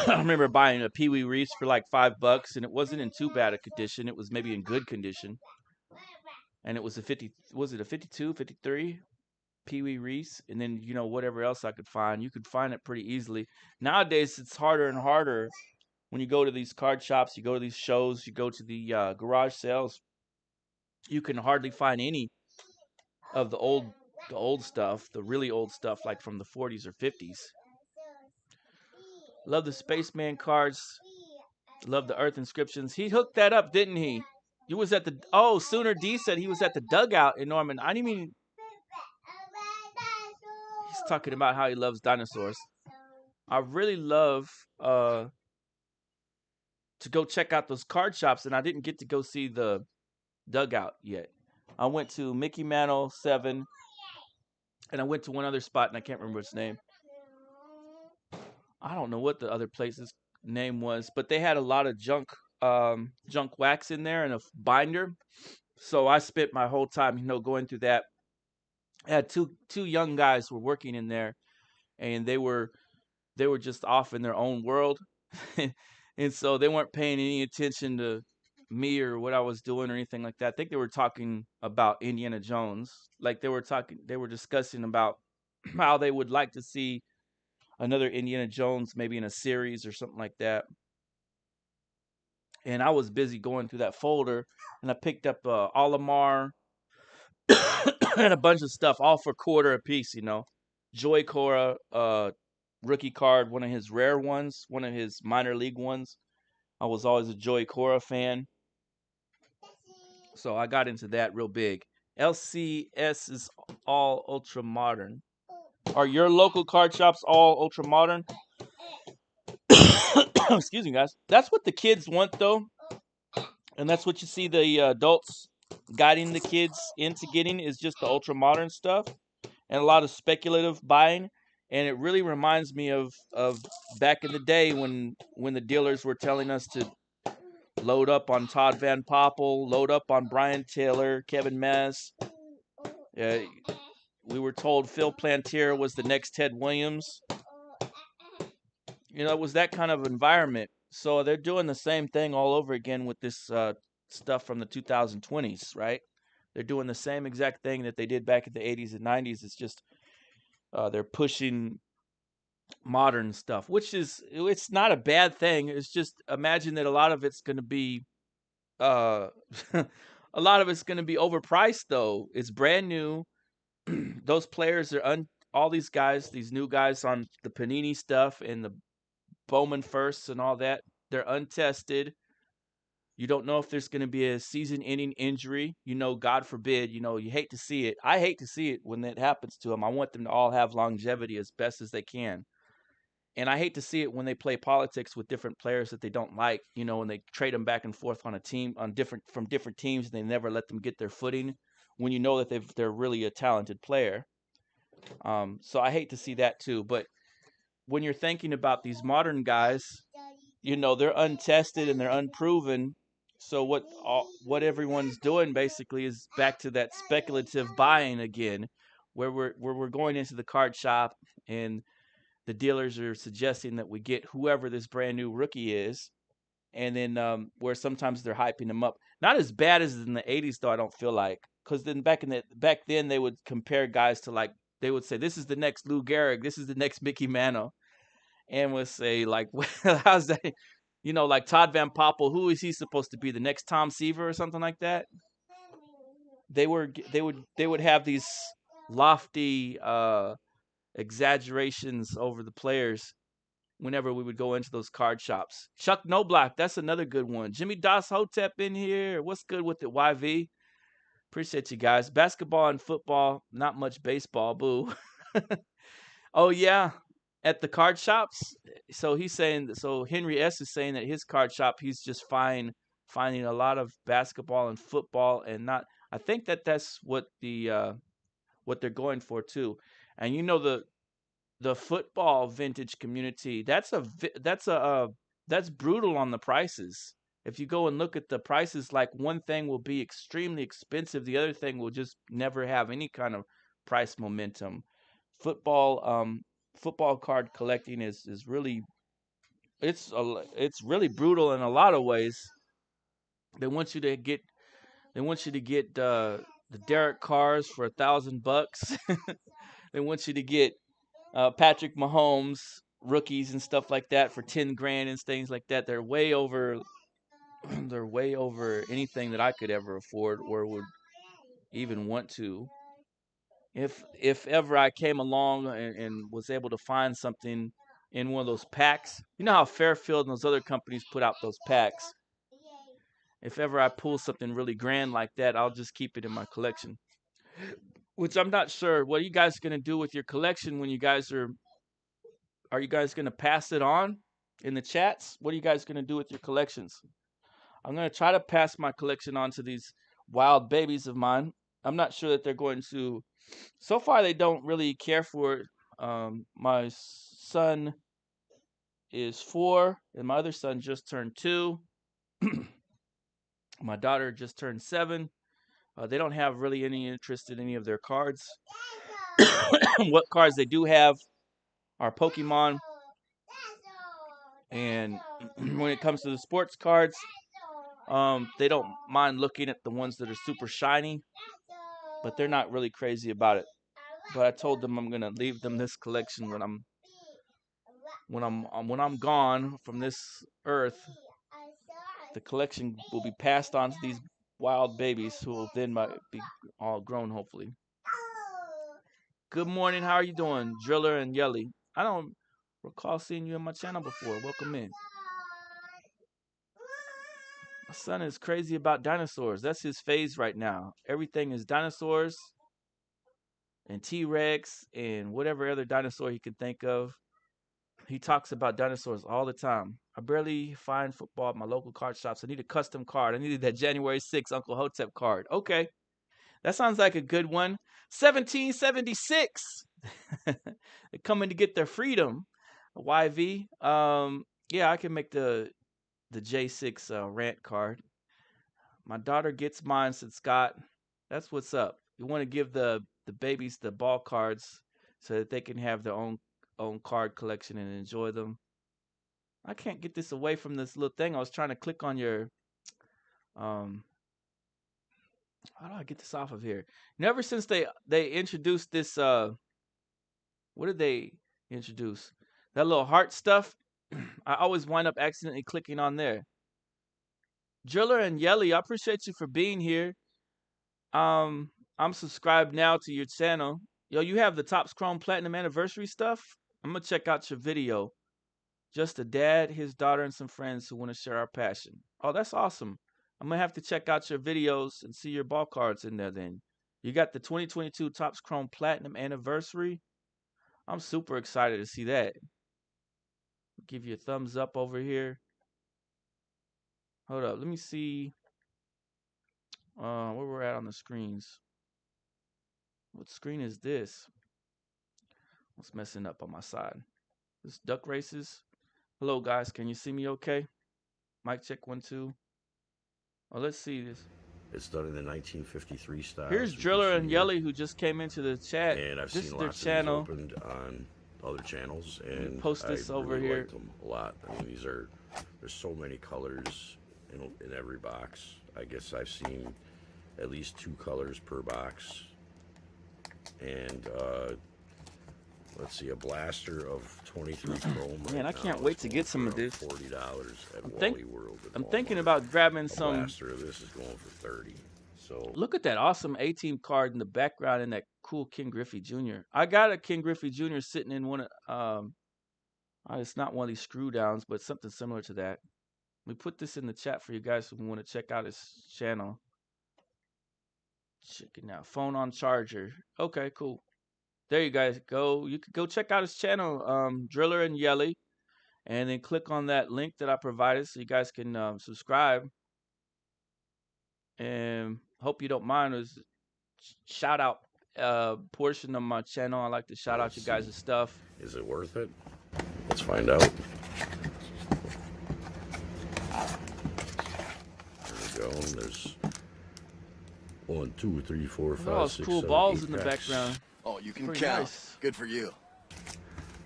remember buying a Pee Wee Reese for like $5, and it wasn't in too bad a condition. It was maybe in good condition. And it was was it a 52, 53 Pee Wee Reese? And then, whatever else I could find. You could find it pretty easily. Nowadays, it's harder and harder when you go to these card shops, you go to these shows, you go to the garage sales. You can hardly find any of the old stuff, the really old stuff, like from the 40s or 50s. Love the Spaceman cards. Love the Earth inscriptions. He hooked that up, didn't he? He was at the Sooner D said he was at the dugout in Norman. I didn't even. He's talking about how he loves dinosaurs. I really love to go check out those card shops, and I didn't get to go see the dugout yet. I went to Mickey Mantle 7, and I went to one other spot, and I can't remember its name. I don't know what the other place's name was, but they had a lot of junk wax in there and a binder. So I spent my whole time, going through that. I had two young guys who were working in there, and they were just off in their own world. And so they weren't paying any attention to me or what I was doing or anything like that. I think they were talking about Indiana Jones. Like they were discussing about how they would like to see another Indiana Jones, maybe in a series or something like that. And I was busy going through that folder, and I picked up Olimar and a bunch of stuff, all for $quarter a piece. Joy Cora, rookie card, one of his rare ones, one of his minor league ones. I was always a Joy Cora fan, so I got into that real big. LCS is all ultra modern. Are your local card shops all ultra modern? Excuse me, guys. That's what the kids want, though, and that's what you see the adults guiding the kids into getting is just the ultra modern stuff and a lot of speculative buying. And it really reminds me of back in the day when the dealers were telling us to load up on Todd Van Poppel, load up on Brian Taylor, Kevin Mess. Uh, we were told Phil Plantier was the next Ted Williams. It was that kind of environment. So they're doing the same thing all over again with this stuff from the 2020s, right? They're doing the same exact thing that they did back in the 80s and 90s. It's just they're pushing modern stuff, which it's not a bad thing. It's just imagine that a lot of it's going to be uh a lot of it's going to be overpriced though. It's brand new. Those players are all these guys, these new guys on the Panini stuff and the Bowman firsts and all that. They're untested. You don't know if there's going to be a season-ending injury. God forbid. You hate to see it. I hate to see it when that happens to them. I want them to all have longevity as best as they can. And I hate to see it when they play politics with different players that they don't like, and they trade them back and forth on a team from different teams, and they never let them get their footing when you know that they're really a talented player. So I hate to see that too. But when you're thinking about these modern guys, they're untested and they're unproven. So what everyone's doing basically is back to that speculative buying again, where we're going into the card shop and the dealers are suggesting that we get whoever this brand new rookie is, and then where sometimes they're hyping them up. Not as bad as in the 80s though, I don't feel like, because then back then they would compare guys to, like, they would say this is the next Lou Gehrig, this is the next Mickey Mantle, and would say, like, how's that? Like Todd Van Poppel, who is he supposed to be, the next Tom Seaver or something like that? They would have these lofty exaggerations over the players whenever we would go into those card shops. Chuck Noblock, that's another good one. Jimmy Das Hotep in here. What's good with it, YV? Appreciate you guys. Basketball and football, not much baseball, boo. Oh yeah, at the card shops. So Henry S is saying that his card shop, he's just finding a lot of basketball and football, and not. I think that's what what they're going for too. And the football vintage community, that's brutal on the prices. If you go and look at the prices, like, one thing will be extremely expensive, the other thing will just never have any kind of price momentum. Football card collecting is really, it's really brutal in a lot of ways. They want you to get the Derek Carrs for $1,000. They want you to get Patrick Mahomes rookies and stuff like that for 10 grand and things like that. They're way over they're way over anything that I could ever afford or would even want to. If ever I came along and was able to find something in one of those packs, you know how Fairfield and those other companies put out those packs. If ever I pull something really grand like that, I'll just keep it in my collection. Which I'm not sure. What are you guys gonna do with your collection when you guys are you guys gonna pass it on in the chats? What are you guys gonna do with your collections? I'm gonna try to pass my collection on to these wild babies of mine. I'm not sure that they're going to. So far, they don't really care for it. My son is 4, and my other son just turned 2. My daughter just turned 7. They don't have really any interest in any of their cards. What cards they do have are Pokemon. And when it comes to the sports cards, they don't mind looking at the ones that are super shiny, but they're not really crazy about it. But I told them I'm gonna leave them this collection when I'm gone from this earth. The collection will be passed on to these wild babies who will then be all grown, hopefully. Good morning. How are you doing, Driller and Yelly? I don't recall seeing you on my channel before. Welcome in. My son is crazy about dinosaurs. That's his phase right now. Everything is dinosaurs and T-Rex and whatever other dinosaur he can think of. He talks about dinosaurs all the time. I barely find football at my local card shops. I need a custom card. I needed that January 6th Uncle Hotep card. Okay. That sounds like a good one. 1776. They're coming to get their freedom. YV. Yeah, I can make the J6 rant card. My daughter gets mine, said Scott. That's what's up. You want to give the babies the ball cards so that they can have their own card collection and enjoy them. I can't get this away from this little thing. I was trying to click on your how do I get this off of here? Never since they introduced this what did they introduce? That little heart stuff. I always wind up accidentally clicking on there. Driller and Yelly, I appreciate you for being here. I'm subscribed now to your channel. Yo, you have the Topps Chrome Platinum Anniversary stuff? I'm gonna check out your video. Just a dad, his daughter, and some friends who want to share our passion. Oh, that's awesome. I'm gonna have to check out your videos and see your ball cards in there then. You got the 2022 Topps Chrome Platinum Anniversary. I'm super excited to see that. Give you a thumbs up over here. Hold up, let me see where we're at on the screens. What screen is this? What's messing up on my side? This duck races. Hello guys, can you see me okay? Mic check 1 2. Oh, let's see this. It's done in the 1953 style. Here's Driller and Yelly who just came into the chat. And I've this seen is their lots channel. of these opened on other channels, and post this I over really here. liked them a lot. I mean, there's so many colors in every box. I guess I've seen at least 2 colors per box. And let's see, a blaster of 23 chrome. Man, I can't wait to get some of this. $40 at Wally World. I'm thinking about grabbing some. A blaster of this is going for $30. So look at that awesome A-team card in the background and that cool Ken Griffey Jr. I got a Ken Griffey Jr. sitting in one of it's not one of these screw downs, but something similar to that. We put this in the chat for you guys who want to check out his channel. Check it out. Phone on charger. Okay, cool. There you guys go. You could go check out his channel, Driller and Yelly, and then click on that link that I provided so you guys can subscribe. And hope you don't mind. It was shout out portion of my channel. I like to shout out you guys' stuff. Is it worth it? Let's find out. There we go. And there's 1, 2, 3, 4, 5, all 6, cool 7, balls 8 in the packs. background. Oh, you can Pretty count. nice. Good for you.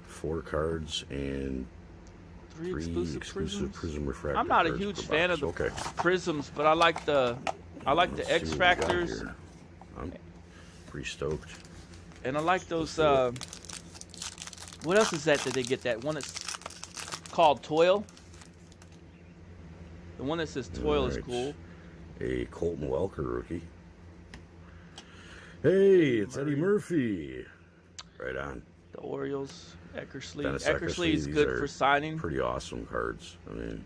4 cards and 3 exclusive exclusive prism refractor. I'm not a cards huge per fan box. of the Okay. prisms, but I like the Let's see X what we got factors, here. I'm pretty stoked. and I like those. What else is that they get? That one that's called Toil. The one that says Toil is Alright. cool. A Colton Welker rookie. Hey, it's Eddie Murphy. Right on. The Orioles, Eckersley. Dennis Eckersley is These good are for signing. Pretty awesome cards. I mean,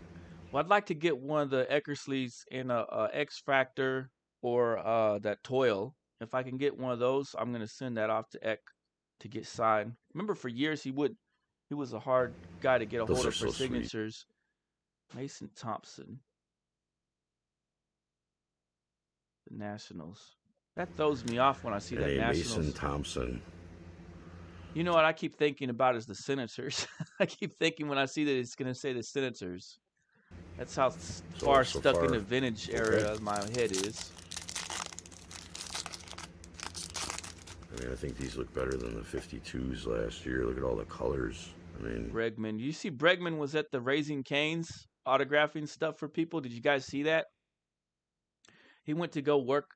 Well, I'd like to get one of the Eckersleys in a X Factor or that Toil. If I can get one of those, I'm gonna send that off to Eck to get signed. Remember, for years he was a hard guy to get a Those hold are of for so sweet. signatures. Mason Thompson, the Nationals. That throws me off when I see that a Nationals. Mason Thompson. You know what I keep thinking about is the Senators. I keep thinking when I see that it's gonna say the Senators. That's how far so stuck far. in the vintage area my head is. I mean, I think these look better than the 52s last year. Look at all the colors. I mean, Bregman. You see Bregman was at the Raising Cane's autographing stuff for people. Did you guys see that? He went to go work.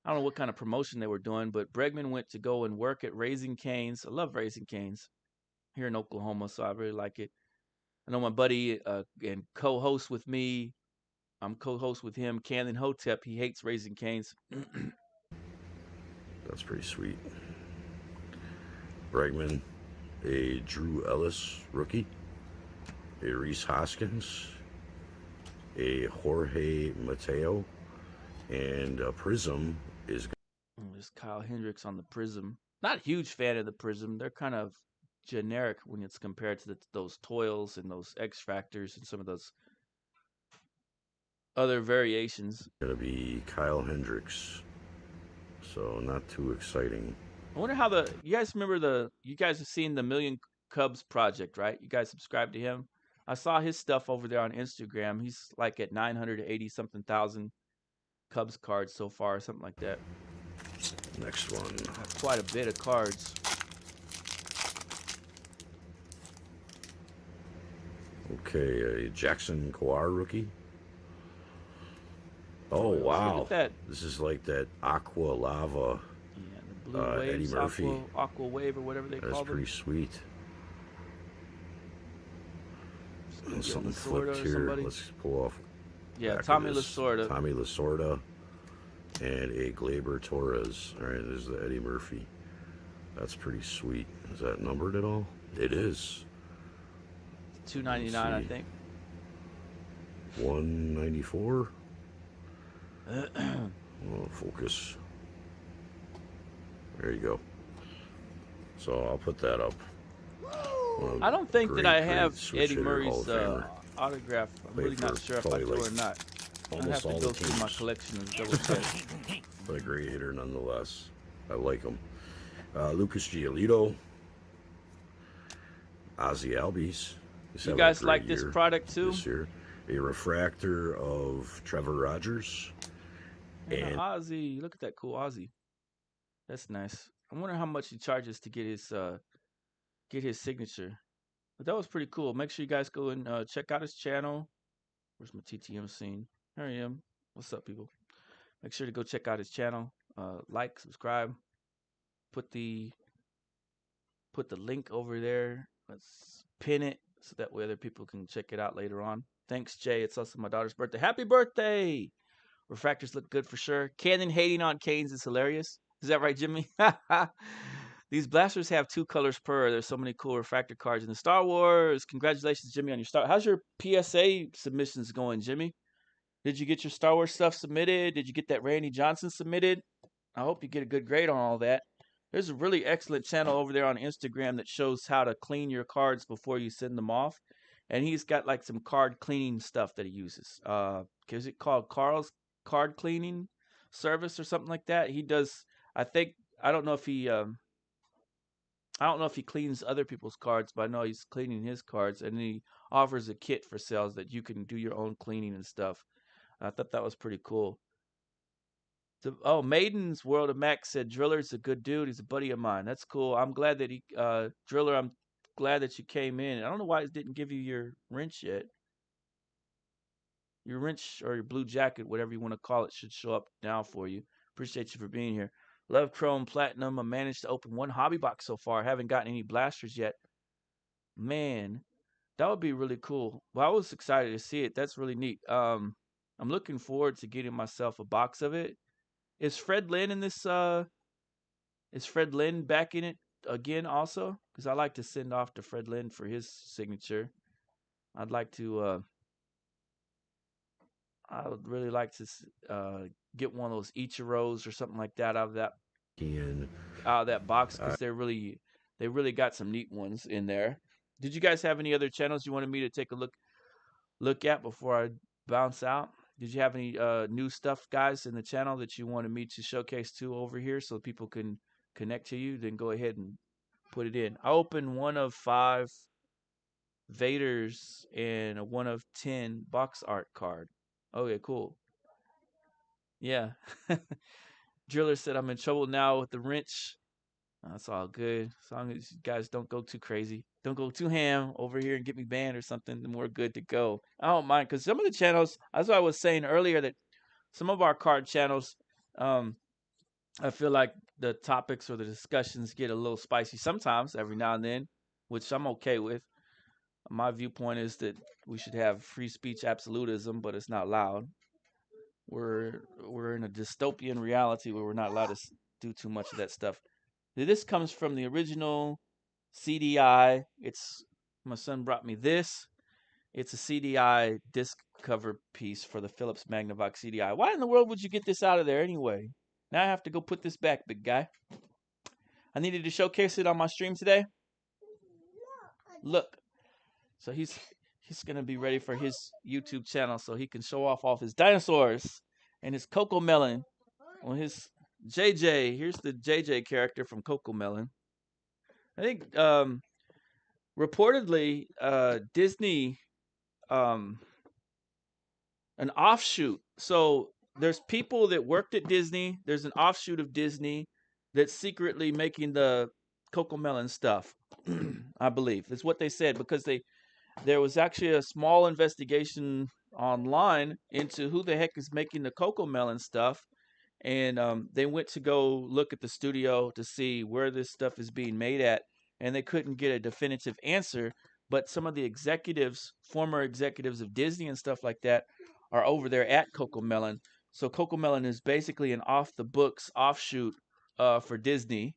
I don't know what kind of promotion they were doing, but Bregman went to go and work at Raising Cane's. I love Raising Cane's here in Oklahoma, so I really like it. I know my buddy and co-host with me. I'm co-host with him, Cannon Hotep. He hates Raising Cane's. that's pretty sweet. Bregman, a Drew Ellis rookie, a Reese Hoskins, a Jorge Mateo, and a Prism is. There's Kyle Hendricks on the Prism. Not a huge fan of the Prism. They're kind of generic when it's compared to those toils and those X factors and some of those other variations. Gonna be Kyle Hendricks, so not too exciting. I wonder how you guys remember you guys have seen the Million Cubs project, right? You guys subscribe to him. I saw his stuff over there on Instagram. He's like at 980 something thousand Cubs cards so far, something like that. Next one. Got quite a bit of cards. Okay, a Jackson Kowar rookie. Oh wow! Look at that. This is like that Aqua Lava. Yeah, the blue waves, Eddie Murphy. Aqua wave, or whatever they call them. That's pretty sweet. Something Lasorda flipped here. somebody. Let's pull off. Yeah, Tommy Lasorda. Tommy Lasorda, and a Gleyber Torres. All right, there's the Eddie Murphy. That's pretty sweet. Is that numbered at all? It is. 299, I think. 194. Oh, focus. There you go. So I'll put that up. I don't think that I have Eddie hitter, Murray's autograph. I'm really not sure if I do or not. I have Almost to all go the through my teams. collection and double check. But a great hitter nonetheless. I like him. Lucas Giolito. Ozzy Albies. You guys like this product too? This year. A refractor of Trevor Rogers. And Ozzy, look at that cool Ozzy. That's nice. I wonder how much he charges to get his signature. But that was pretty cool. Make sure you guys go and check out his channel. Where's my TTM scene? Here I am. What's up, people? Make sure to go check out his channel. Like, subscribe. Put the link over there. Let's pin it so that way other people can check it out later on. Thanks, Jay. It's also my daughter's birthday. Happy birthday! Refractors look good for sure. Cannon hating on Canes is hilarious. Is that right, Jimmy? These blasters have 2 colors per. There's so many cool refractor cards in the Star Wars. Congratulations, Jimmy, on your Star. How's your PSA submissions going, Jimmy? Did you get your Star Wars stuff submitted? Did you get that Randy Johnson submitted? I hope you get a good grade on all that. There's a really excellent channel over there on Instagram that shows how to clean your cards before you send them off. And he's got like some card cleaning stuff that he uses. Is it called Carl's Card Cleaning Service or something like that? He does. I don't know if he cleans other people's cards, but I know he's cleaning his cards, and he offers a kit for sales that you can do your own cleaning and stuff. I thought that was pretty cool. Maiden's World of Max said Driller's a good dude. He's a buddy of mine. That's cool. I'm glad that Driller, I'm glad that you came in. I don't know why it didn't give you your wrench yet. Your wrench or your blue jacket, whatever you want to call it, should show up now for you. Appreciate you for being here. Love Chrome Platinum. I managed to open 1 hobby box so far. I haven't gotten any blasters yet. Man, that would be really cool. Well, I was excited to see it. That's really neat. I'm looking forward to getting myself a box of it. Is Fred Lynn in this? Is Fred Lynn back in it again also? Because I like to send off to Fred Lynn for his signature. I'd like to. I would really like to get one of those Ichiros or something like that out of that box, because they really got some neat ones in there. Did you guys have any other channels you wanted me to take a look at before I bounce out? Did you have any new stuff, guys, in the channel that you wanted me to showcase too over here so people can connect to you? Then go ahead and put it in. I opened 1 of 5 Vaders and a 1 of 10 box art card. Okay, cool. Yeah. Driller said I'm in trouble now with the wrench. That's all good. As long as you guys don't go too crazy. Don't go too ham over here and get me banned or something, then we're good to go. I don't mind, because some of the channels, that's what I was saying earlier, that some of our card channels, I feel like the topics or the discussions get a little spicy sometimes, every now and then, which I'm okay with. My viewpoint is that we should have free speech absolutism, but it's not allowed. We're in a dystopian reality where we're not allowed to do too much of that stuff. This comes from the original CDI. My son brought me this. It's a CDI disc cover piece for the Philips Magnavox CDI. Why in the world would you get this out of there anyway? Now I have to go put this back, big guy. I needed to showcase it on my stream today. Look, so he's gonna be ready for his YouTube channel so he can show off all his dinosaurs and his Coco Melon on his JJ. Here's the JJ character from Coco Melon. I think reportedly Disney um, an offshoot. So there's people that worked at Disney. There's an offshoot of Disney that's secretly making the Coco Melon stuff. I believe that's what they said because there was actually a small investigation online into who the heck is making the Coco Melon stuff, and they went to go look at the studio to see where this stuff is being made at, and they couldn't get a definitive answer. But some of the executives, former executives of Disney and stuff like that, are over there at Coco Melon. So Coco Melon is basically an off the books offshoot for Disney,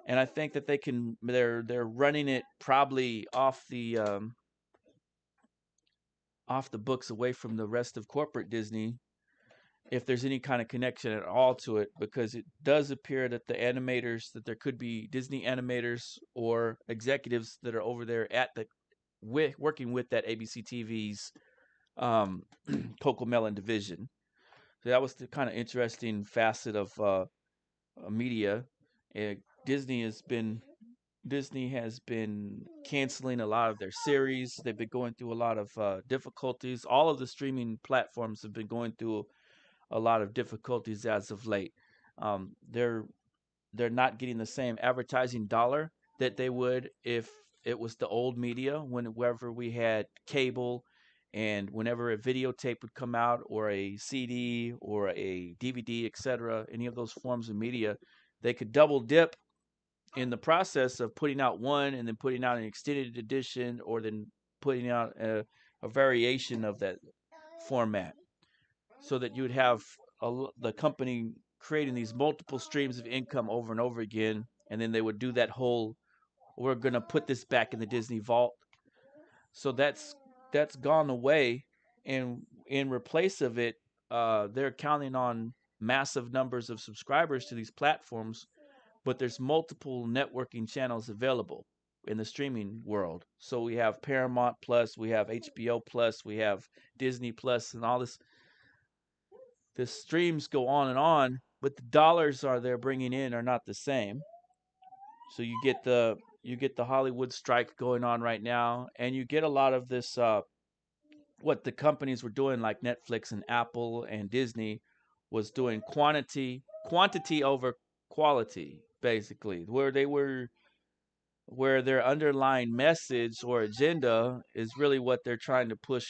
and I think that they're running it probably off the books away from the rest of corporate Disney, if there's any kind of connection at all to it, because it does appear that the animators, that there could be Disney animators or executives that are over there at the working with that ABC TV's Coco Melon division. So that was the kind of interesting facet of media. Uh, Disney has been Disney has been canceling a lot of their series. They've been going through a lot of difficulties. All of the streaming platforms have been going through a lot of difficulties as of late. Um, they're they're not getting the same advertising dollar that they would if it was the old media. Whenever we had cable, and whenever a videotape would come out, or a CD, or a DVD, etc., any of those forms of media, they could double dip in the process of putting out one and then putting out an extended edition, or then putting out a variation of that format, so that you would have the company creating these multiple streams of income over and over again, and then they would do that whole, we're going to put this back in the Disney vault. So that's gone away, and in replace of it, they're counting on massive numbers of subscribers to these platforms, but there's multiple networking channels available in the streaming world. So we have Paramount Plus, we have HBO Plus, we have Disney Plus, and all this. The streams go on, but the dollars are they're bringing in are not the same. So you get the Hollywood strike going on right now, and you get a lot of this. What the companies were doing, like Netflix and Apple and Disney, was doing quantity over quality, basically, where their underlying message or agenda is really what they're trying to push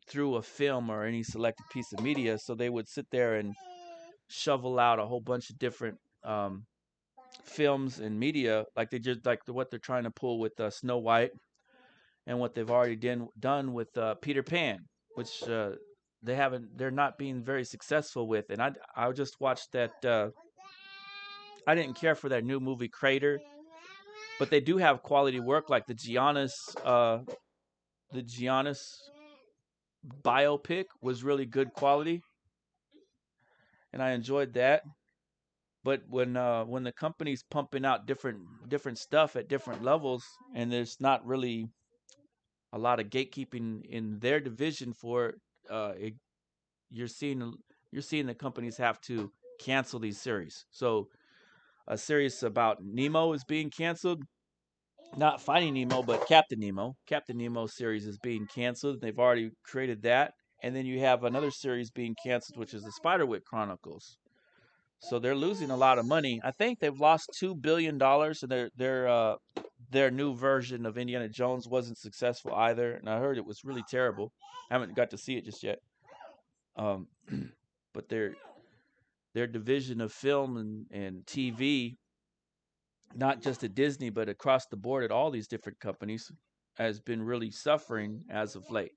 through a film or any selected piece of media. So they would sit there and shovel out a whole bunch of different films and media, like they just like what they're trying to pull with Snow White, and what they've already done with Peter Pan, which they're not being very successful with. And I just watched that. I didn't care for that new movie Crater, but they do have quality work, like the Giannis biopic was really good quality, and I enjoyed that. But when the company's pumping out different stuff at different levels, and there's not really a lot of gatekeeping in their division for it, you're seeing you're seeing the companies have to cancel these series. So a series about Nemo is being canceled. Not Finding Nemo, but Captain Nemo. Captain Nemo series is being canceled. They've already created that, and then you have another series being canceled, which is the Spiderwick Chronicles. So they're losing a lot of money. I think they've lost $2 billion, and their new version of Indiana Jones wasn't successful either. And I heard it was really terrible. I haven't got to see it just yet. Um, but their division of film and TV, not just at Disney but across the board at all these different companies, has been really suffering as of late.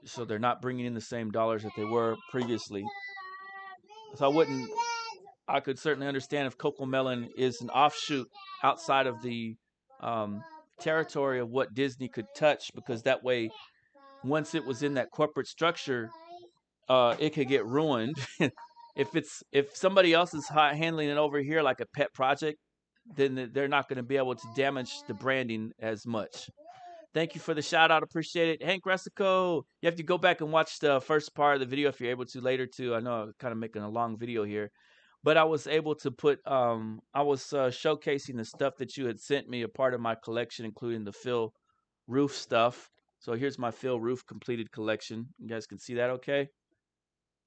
So they're not bringing in the same dollars that they were previously. So I could certainly understand if Coco Melon is an offshoot outside of the um, territory of what Disney could touch, because that way, once it was in that corporate structure, it could get ruined. If somebody else is handling it over here like a pet project, then they're not going to be able to damage the branding as much. Thank you for the shout out. Appreciate it. Hank Resico. You have to go back and watch the first part of the video if you're able to later too. I know I'm kind of making a long video here. But I was able to put I was showcasing the stuff that you had sent me, a part of my collection, including the Phil Roof stuff. So here's my Phil Roof completed collection. You guys can see that okay?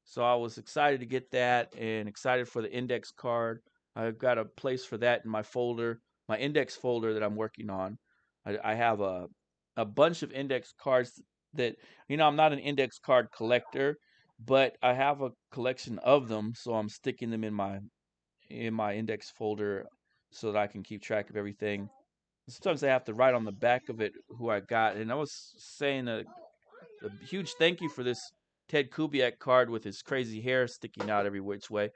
So I was excited to get that and excited for the index card. I've got a place for that in my folder, my index folder that I'm working on. I have a bunch of index cards that, I'm not an index card collector, but I have a collection of them, so I'm sticking them in my index folder so that I can keep track of everything. Sometimes I have to write on the back of it who I got, and I was saying a huge thank you for this Ted Kubiak card with his crazy hair sticking out every which way.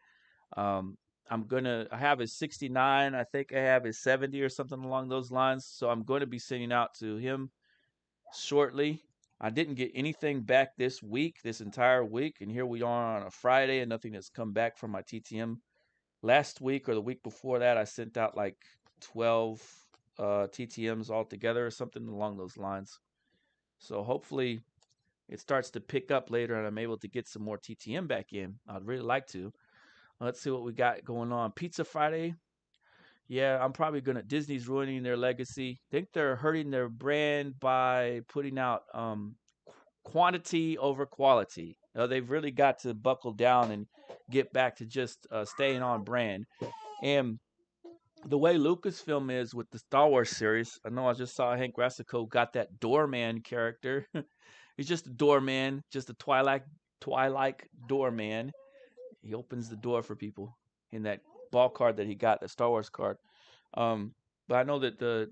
Um, I have his 69. I think I have his 70 or something along those lines. So I'm going to be sending out to him shortly. I didn't get anything back this week, this entire week, and here we are on a Friday, and nothing has come back from my TTM. Last week or the week before that, I sent out like 12 TTMs altogether or something along those lines. So hopefully it starts to pick up later and I'm able to get some more TTM back in. I'd really like to. Let's see what we got going on. Pizza Friday. Yeah, I'm probably gonna. Disney's ruining their legacy. Think they're hurting their brand by putting out quantity over quality. They've really got to buckle down and get back to just staying on brand. And the way Lucasfilm is with the Star Wars series, I know I just saw Hank Rasico got that doorman character. He's just a doorman, just a Twilight doorman. He opens the door for people in that ball card that he got, the Star Wars card. Um, but I know that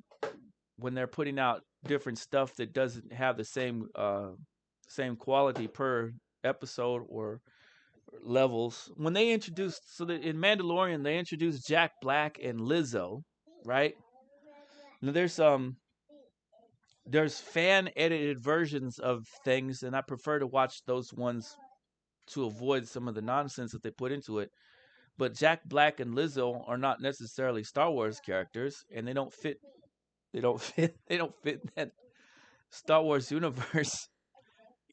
when they're putting out different stuff that doesn't have the same quality per episode or levels, when they introduced, so that in Mandalorian they introduced Jack Black and Lizzo, right? Now there's fan edited versions of things, and I prefer to watch those ones to avoid some of the nonsense that they put into it. But Jack Black and Lizzo are not necessarily Star Wars characters, and they don't fit. They don't fit. They don't fit in that Star Wars universe.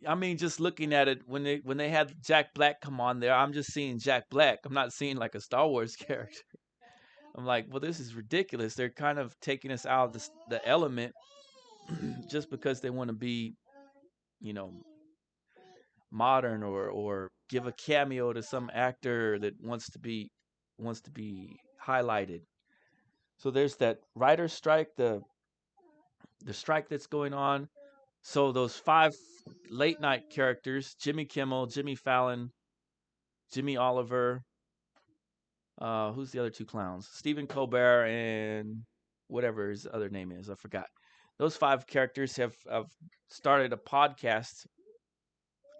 I mean, just looking at it, when they had Jack Black come on there, I'm just seeing Jack Black. I'm not seeing like a Star Wars character. I'm like, well, this is ridiculous. They're kind of taking us out of the element just because they want to be, you know, modern or give a cameo to some actor that wants to be highlighted. So there's that writer's strike, the strike that's going on. So those five late night characters: Jimmy Kimmel, Jimmy Fallon, Jimmy Oliver. Who's the other two clowns? Stephen Colbert and whatever his other name is, I forgot. Those five characters have started a podcast,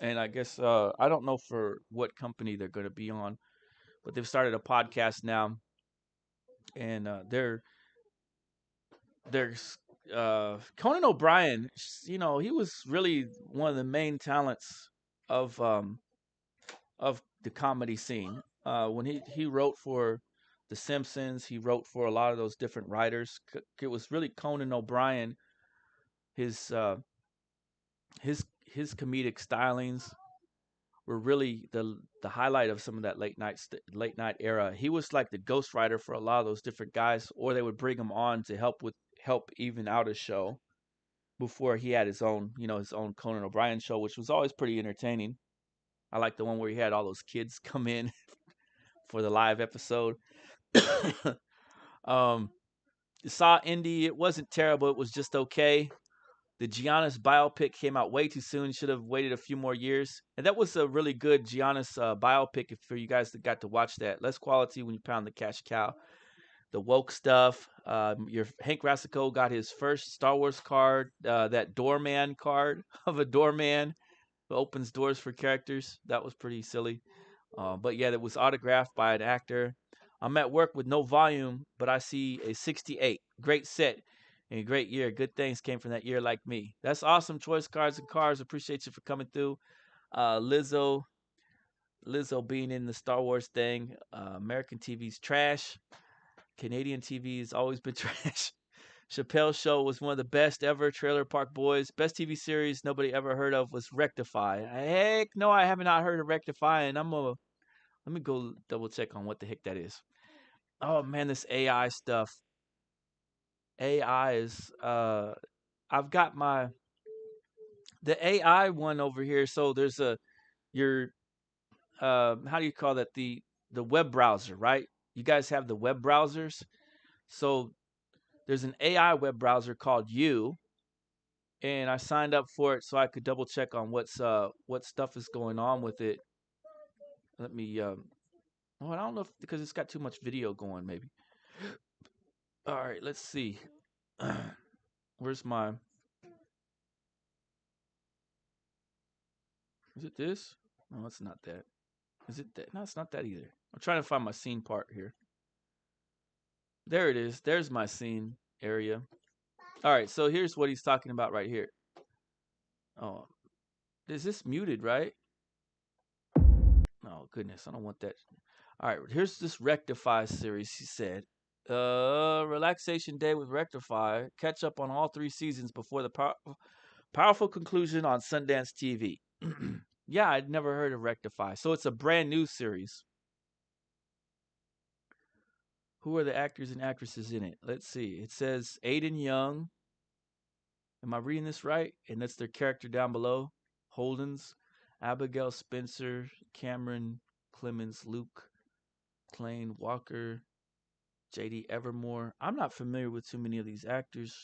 and I guess I don't know for what company they're going to be on, but they've started a podcast now, and there's Conan O'Brien. He was really one of the main talents of the comedy scene. When he wrote for The Simpsons, he wrote for a lot of those different writers. It was really Conan O'Brien, his his comedic stylings were really the highlight of some of that late night era. He was like the ghostwriter for a lot of those different guys, or they would bring him on to help even out a show before he had his own Conan O'Brien show, which was always pretty entertaining. I like the one where he had all those kids come in for the live episode. um, saw Indy. It wasn't terrible. It was just okay. The Giannis biopic came out way too soon. Should have waited a few more years. And that was a really good Giannis biopic for you guys that got to watch that. Less quality when you pound the cash cow. The woke stuff. Your Hank Rasico got his first Star Wars card, that doorman card of a doorman who opens doors for characters. That was pretty silly. But yeah, it was autographed by an actor. I'm at work with no volume, but I see a 68. Great set and a great year. Good things came from that year like me. That's awesome. Choice Cards and Cars. Appreciate you for coming through. Lizzo being in the Star Wars thing. American TV's trash. Canadian TV has always been trash. Chappelle's Show was one of the best ever. Trailer Park Boys. Best TV series nobody ever heard of was Rectify. Heck no, I have not heard of Rectify, and let me go double check on what the heck that is. Oh man, this AI stuff. AI is I've got the AI one over here. So there's your how do you call that, the web browser, right? You guys have the web browsers. So there's an AI web browser called You, and I signed up for it so I could double check on what stuff is going on with it. Let me oh, I don't know if because it's got too much video going maybe. All right, let's see. Where's my Is it this? No, it's not that. Is it that? No, it's not that either. I'm trying to find my scene part here. There it is. There's my scene area. All right, so here's what he's talking about right here. Oh, is this muted, right? Oh, goodness, I don't want that. All right, here's this Rectify series, he said. Relaxation day with Rectify. Catch up on all 3 seasons before the powerful conclusion on Sundance TV. Yeah, I'd never heard of Rectify. So it's a brand new series. Who are the actors and actresses in it? Let's see. It says Aiden Young. Am I reading this right? And that's their character down below. Holden's, Abigail Spencer, Cameron Clemens, Luke Klein, Walker, J.D. Evermore. I'm not familiar with too many of these actors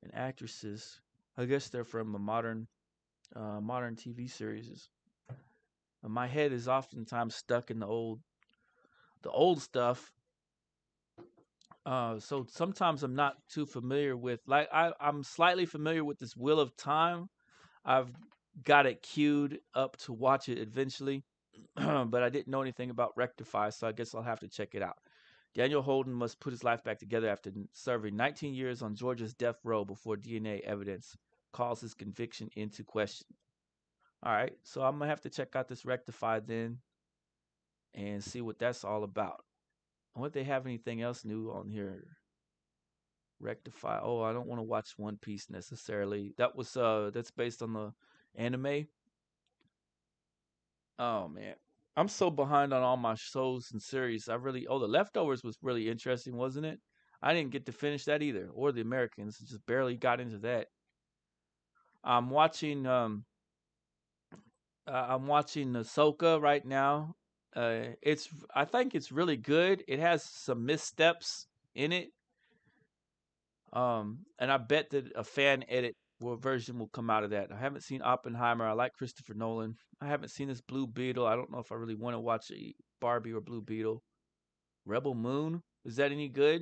and actresses. I guess they're from a modern TV series. My head is oftentimes stuck in the old stuff. So sometimes I'm not too familiar with, like, I'm slightly familiar with this Wheel of Time. I've got it queued up to watch it eventually, but I didn't know anything about Rectify, so I guess I'll have to check it out. Daniel Holden must put his life back together after serving 19 years on Georgia's death row before DNA evidence calls his conviction into question. All right, so I'm gonna have to check out this Rectify then and see what that's all about. I wonder if they have anything else new on here. Rectify. Oh, I don't want to watch One Piece necessarily. That's based on the anime. Oh man. I'm so behind on all my shows and series. The Leftovers was really interesting, wasn't it? I didn't get to finish that either, or The Americans. Just barely got into that. I'm watching I'm watching Ahsoka right now. It's I think it's really good. It has some missteps in it. And I bet that a fan edit version will come out of that. I haven't seen Oppenheimer. I like Christopher Nolan. I haven't seen this Blue Beetle. I don't know if I really want to watch a Barbie or Blue Beetle. Rebel Moon, is that any good?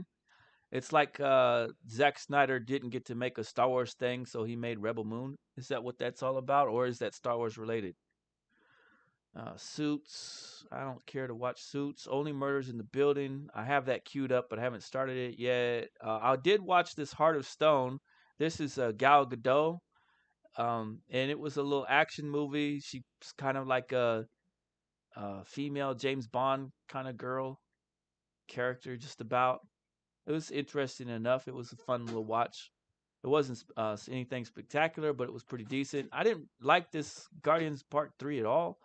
It's like Zack Snyder didn't get to make a Star Wars thing, so he made Rebel Moon. Is that what that's all about, or is that Star Wars related? Suits. I don't care to watch Suits. Only Murders in the Building. I have that queued up, but I haven't started it yet. I did watch this Heart of Stone. This is Gal Gadot, and it was a little action movie. She's kind of like a female James Bond kind of girl character, just about. It was interesting enough. It was a fun little watch. It wasn't anything spectacular, but it was pretty decent. I didn't like this Guardians Part 3 at all.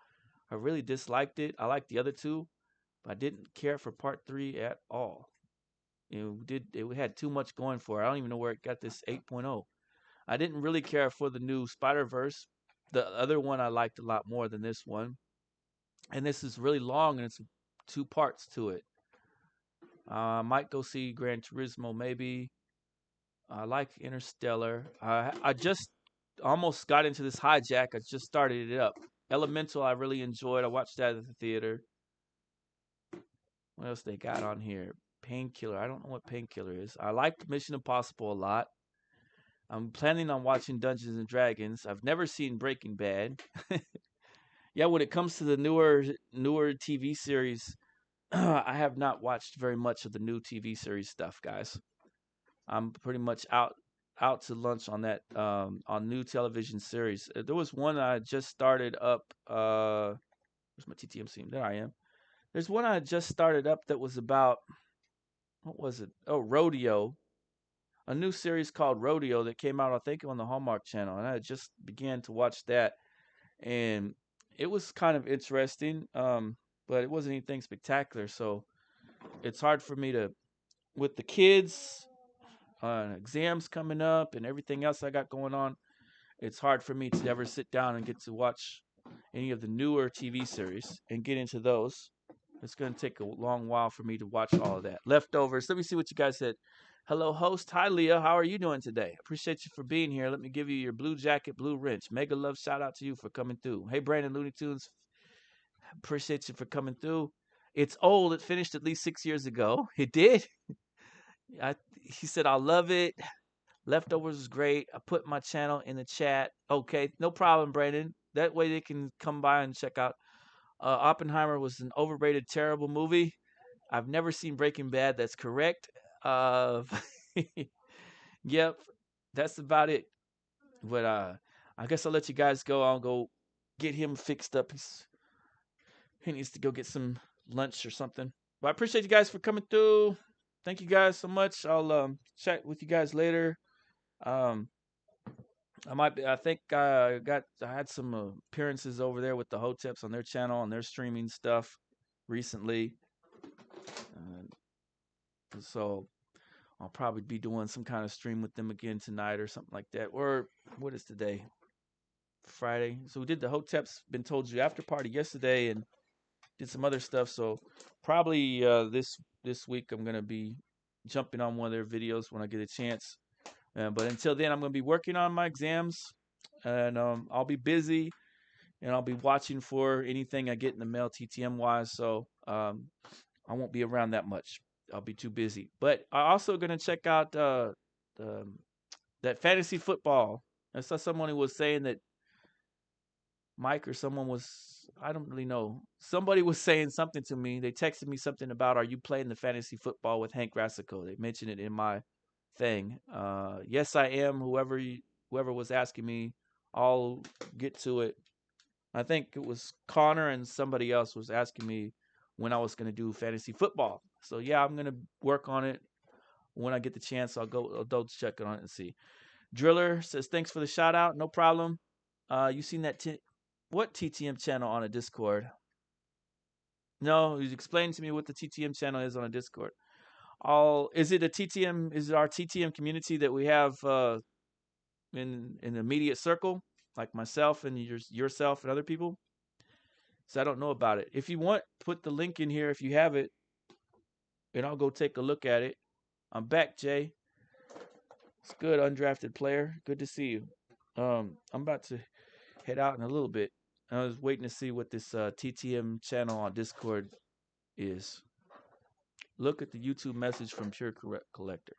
I really disliked it. I liked the other two, but I didn't care for Part 3 at all. It had too much going for it. I don't even know where it got this 8.0. I didn't really care for the new Spider-Verse. The other one I liked a lot more than this one. And this is really long, and it's 2 parts to it. I might go see Gran Turismo maybe. I like Interstellar. I just almost got into this Hijack. I just started it up. Elemental, I really enjoyed. I watched that at the theater. What else they got on here? Painkiller. I don't know what Painkiller is. I liked Mission Impossible a lot. I'm planning on watching Dungeons and Dragons. I've never seen Breaking Bad. Yeah, when it comes to the newer TV series, I have not watched very much of the new TV series stuff, guys. I'm pretty much out to lunch on that on new television series. There was one I just started up. Where's my TTM scene? There I am. There's one I just started up that was about what was it? Oh, Rodeo. A new series called Rodeo that came out, I think, on the Hallmark Channel, and I just began to watch that, and it was kind of interesting, but it wasn't anything spectacular. So it's hard for me to, with the kids, exams coming up, and everything else I got going on. It's hard for me to ever sit down and get to watch any of the newer TV series and get into those. It's going to take a long while for me to watch all of that. Leftovers. Let me see what you guys said. Hello, host. Hi, Leah. How are you doing today? Appreciate you for being here. Let me give you your blue jacket, blue wrench. Mega love shout out to you for coming through. Hey, Brandon Looney Tunes. Appreciate you for coming through. It's old. It finished at least 6 years ago. It did. He said, I love it. Leftovers is great. I put my channel in the chat. Okay, no problem, Brandon. That way they can come by and check out. Oppenheimer was an overrated, terrible movie. I've never seen Breaking Bad. That's correct. Uh, yep, that's about it. But I guess I'll let you guys go. I'll go get him fixed up. He needs to go get some lunch or something. But I appreciate you guys for coming through. Thank you guys so much. I'll chat with you guys later. Um, I think I had some appearances over there with the Hoteps on their channel and their streaming stuff recently. So I'll probably be doing some kind of stream with them again tonight or something like that. Or what is today? Friday. So we did the Hoteps Been Told You after party yesterday and did some other stuff. So probably this week I'm gonna be jumping on one of their videos when I get a chance. But until then, I'm gonna be working on my exams, and I'll be busy, and I'll be watching for anything I get in the mail TTM wise. So I won't be around that much. I'll be too busy. But I'm also gonna check out the, that fantasy football. I saw someone who was saying that Mike or someone was, I don't really know. Somebody was saying something to me. They texted me something about, are you playing the fantasy football with Hank Rassico? They mentioned it in my thing. Yes, I am. Whoever was asking me, I'll get to it. I think it was Connor and somebody else was asking me when I was going to do fantasy football. So yeah, I'm going to work on it. When I get the chance, I'll double check on it and see. Driller says thanks for the shout out. No problem. You seen that what TTM channel on a Discord? No, he's explaining to me what the TTM channel is on a Discord. Is it a TTM? Is it our TTM community that we have in the immediate circle, like myself and yourself and other people? So I don't know about it. If you want, put the link in here if you have it, and I'll go take a look at it. I'm back, Jay. It's good, undrafted player. Good to see you. I'm about to head out in a little bit. I was waiting to see what this TTM channel on Discord is. Look at the YouTube message from Pure Collector.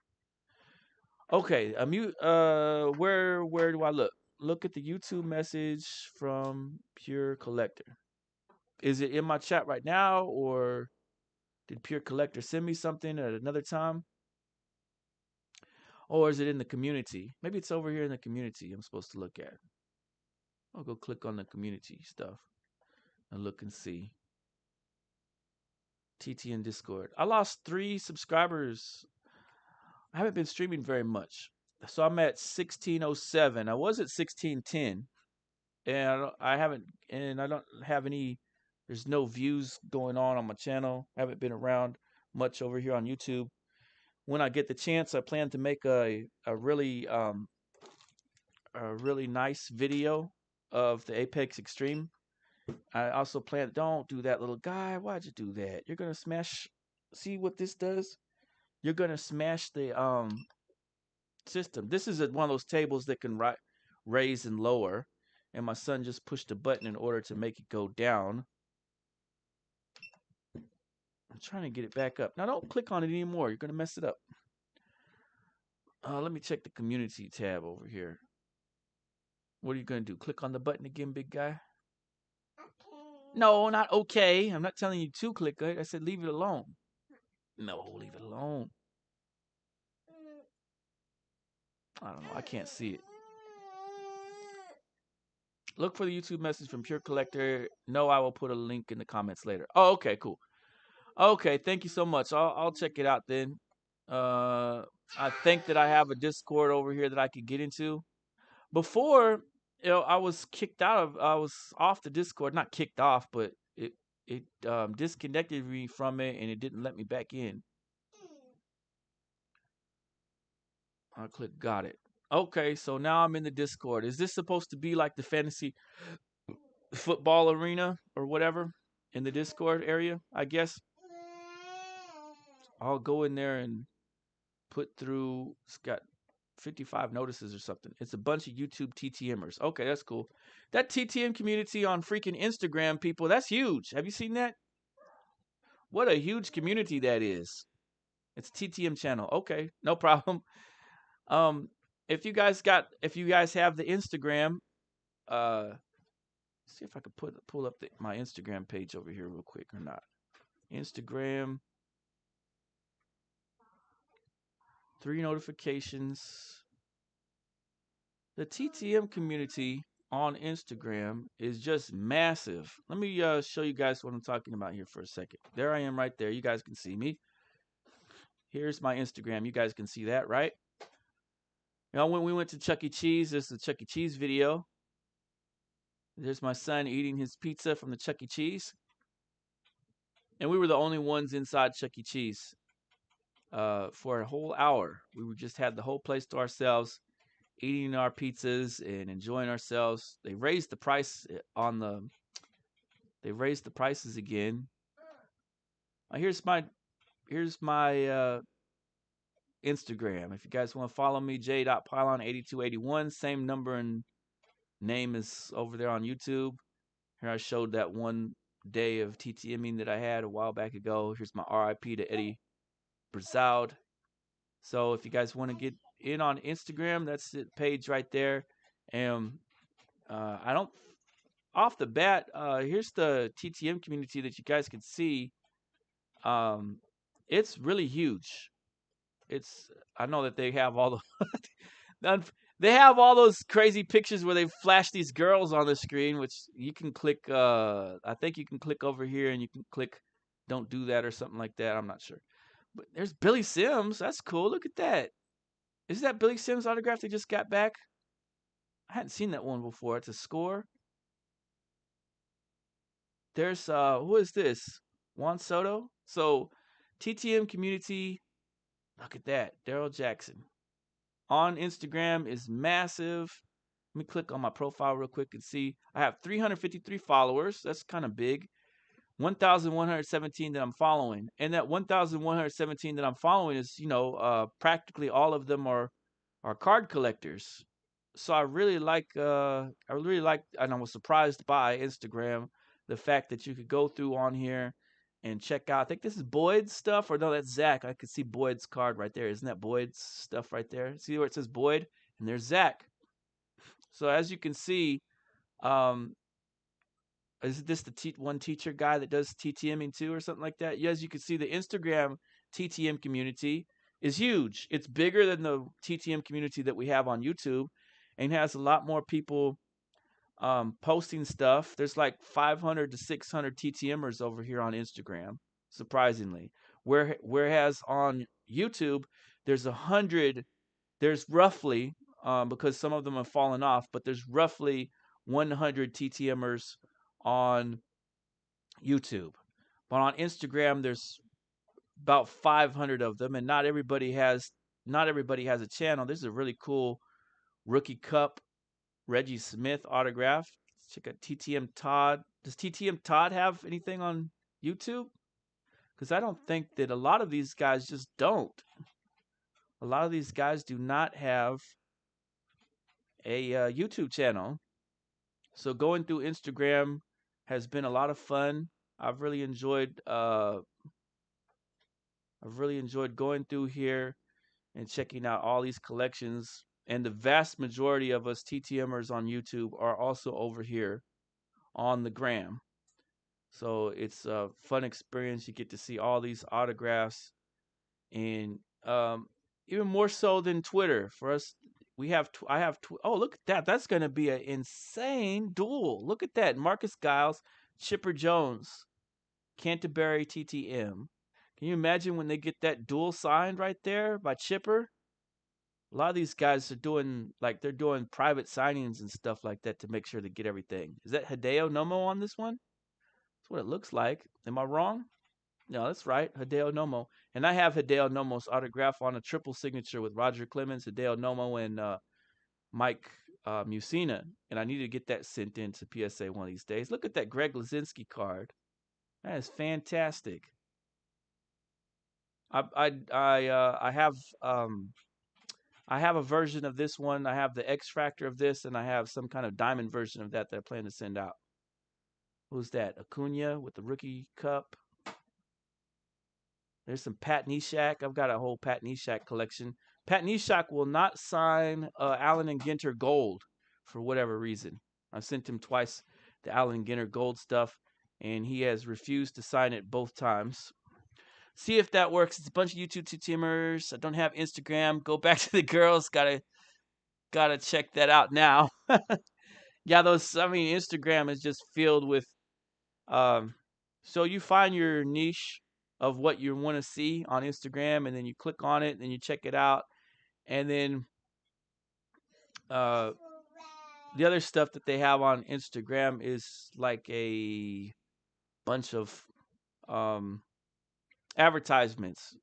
Okay, where do I look? Look at the YouTube message from Pure Collector. Is it in my chat right now, or did Pure Collector send me something at another time? Or is it in the community? Maybe it's over here in the community I'm supposed to look at. I'll go click on the community stuff and look and see. TTN Discord. I lost 3 subscribers. I haven't been streaming very much. So I'm at 1607. I was at 1610. And I don't have any, there's no views going on my channel. I haven't been around much over here on YouTube. When I get the chance, I plan to make a really nice video of the Apex Extreme. I also plan, don't do that, little guy. Why'd you do that? You're gonna smash. See what this does? You're gonna smash the system. This is one of those tables that can raise and lower, and my son just pushed a button in order to make it go down. I'm trying to get it back up. Now don't click on it anymore. You're gonna mess it up. Let me check the community tab over here. What are you gonna do? Click on the button again, big guy? No, not okay. I'm not telling you to click it. I said leave it alone. No, leave it alone. I don't know. I can't see it. Look for the YouTube message from Pure Collector. No, I will put a link in the comments later. Oh, okay, cool. Okay, thank you so much. I'll check it out then. Uh, I think that I have a Discord over here that I could get into. Before, I was kicked out of. I was off the Discord, not kicked off, but it disconnected me from it, and it didn't let me back in. I click got it. Okay, so now I'm in the Discord. Is this supposed to be like the fantasy football arena or whatever in the Discord area? I guess I'll go in there and put through. It's got 55 notices or something. It's a bunch of YouTube TTMers. Okay, that's cool. That TTM community on freaking Instagram, people, that's huge. Have you seen that? What a huge community that is. It's TTM channel. Okay, no problem. Um, if you guys have the Instagram, uh, see if I could pull up my Instagram page over here real quick or not. Instagram, 3 notifications. The TTM community on Instagram is just massive. Let me show you guys what I'm talking about here for a second. There I am right there. You guys can see me. Here's my Instagram. You guys can see that, right? When we went to Chuck E. Cheese, this is the Chuck E. Cheese video. There's my son eating his pizza from the Chuck E. Cheese. And we were the only ones inside Chuck E. Cheese for a whole hour. We just had the whole place to ourselves, eating our pizzas and enjoying ourselves. They raised the price on the. They raised the prices again. Here's my Instagram. If you guys want to follow me, j.pylon8281, same number and name is over there on YouTube. Here I showed that one day of TTMing that I had a while back ago. Here's my RIP to Eddie Brazoud. So if you guys want to get in on Instagram, that's the page right there. And I don't, off the bat, here's the TTM community that you guys can see. It's really huge. I know that they have all the they have all those crazy pictures where they flash these girls on the screen, which you can click. I think you can click over here and you can click "Don't do that" or something like that. I'm not sure. But there's Billy Sims. That's cool. Look at that. Is that Billy Sims autograph they just got back? I hadn't seen that one before. It's a score. There's who is this? Juan Soto. So TTM community. Look at that. Daryl Jackson on Instagram is massive. Let me click on my profile real quick and see. I have 353 followers. That's kind of big. 1,117 that I'm following, and that 1,117 that I'm following is, practically all of them are card collectors. So I really like, and I was surprised by Instagram the fact that you could go through on here and check out. I think this is Boyd's stuff, or no, that's Zach. I could see Boyd's card right there. Isn't that Boyd's stuff right there? See where it says Boyd, and there's Zach. So as you can see, um, is this the one teacher guy that does TTMing too or something like that? As you can see, the Instagram TTM community is huge. It's bigger than the TTM community that we have on YouTube and has a lot more people posting stuff. There's like 500 to 600 TTMers over here on Instagram, surprisingly. Whereas on YouTube, there's roughly, because some of them have fallen off, but there's roughly 100 TTMers on YouTube. But on Instagram, there's about 500 of them, and not everybody has a channel. This is a really cool rookie cup Reggie Smith autograph. Let's check out TTM Todd. Does TTM Todd have anything on YouTube? Because I don't think that a lot of these guys just don't. A lot of these guys do not have a YouTube channel. So going through Instagram has been a lot of fun. I've really enjoyed going through here and checking out all these collections. And the vast majority of us TTMers on YouTube are also over here on the gram. So it's a fun experience. You get to see all these autographs, and even more so than Twitter. For us, oh, look at that. That's going to be an insane duel. Look at that. Marcus Giles, Chipper Jones, Canterbury TTM. Can you imagine when they get that dual signed right there by Chipper? A lot of these guys are doing like they're doing private signings and stuff like that to make sure they get everything. Is that Hideo Nomo on this one? That's what it looks like. Am I wrong? No, that's right. Hideo Nomo. And I have Hideo Nomo's autograph on a triple signature with Roger Clemens, Hideo Nomo, and Mike Musina. And I need to get that sent in to PSA one of these days. Look at that Greg Lazinski card. That is fantastic. I have I have a version of this one. I have the X Factor of this, and I have some kind of diamond version of that I plan to send out. Who's that? Acuna with the rookie cup. There's some Pat Neshek. I've got a whole Pat Neshek collection. Pat Neshek will not sign Allen and Ginter Gold for whatever reason. I've sent him twice the Allen and Ginter Gold stuff, and he has refused to sign it both times. See if that works. It's a bunch of YouTube two-teamers. I don't have Instagram. Go back to the girls. Gotta check that out now. Yeah, Instagram is just filled with so you find your niche of what you want to see on Instagram, and then you click on it, and you check it out, and then uh the other stuff that they have on Instagram is like a bunch of um advertisements.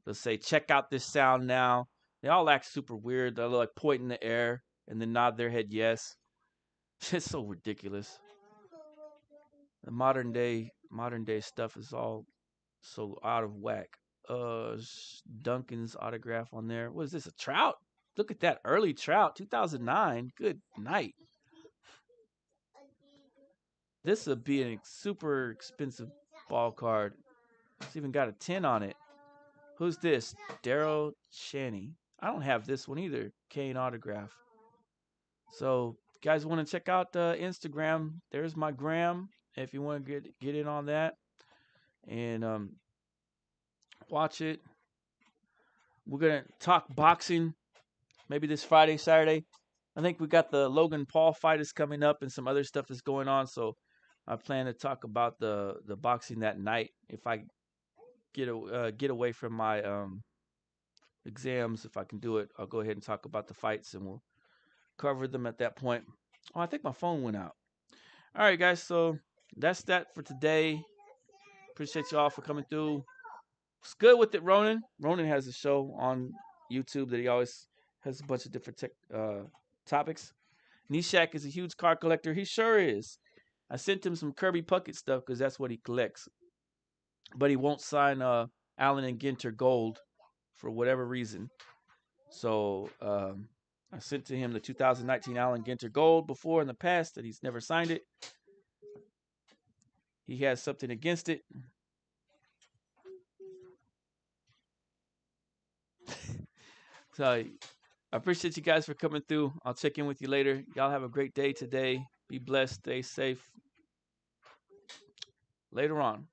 They'll say, check out this sound now. They all act super weird. They'll like point in the air and then nod their head yes. It's so ridiculous. The modern day stuff is all so out of whack. Duncan's autograph on there. What is this? A Trout? Look at that early Trout, 2009. Good night. This would be a super expensive ball card. It's even got a 10 on it. Who's this? Daryl Chaney. I don't have this one either. Kane autograph. So, guys want to check out Instagram? There's my gram. If you want to get in on that and watch it. We're gonna talk boxing maybe this Friday, Saturday. I think we got the Logan Paul fight is coming up and some other stuff is going on. So I plan to talk about the boxing that night. If I get away from my exams, if I can do it, I'll go ahead and talk about the fights and we'll cover them at that point. Oh, I think my phone went out. All right, guys. So that's that for today. Appreciate y'all for coming through. It's good with it, Ronan. Ronan has a show on YouTube that he always has a bunch of different topics. Neshek is a huge card collector. He sure is. I sent him some Kirby Puckett stuff because that's what he collects. But he won't sign Allen and Ginter Gold for whatever reason. So I sent to him the 2019 Allen Ginter Gold before in the past that he's never signed it. He has something against it. So I appreciate you guys for coming through. I'll check in with you later. Y'all have a great day today. Be blessed. Stay safe. Later on.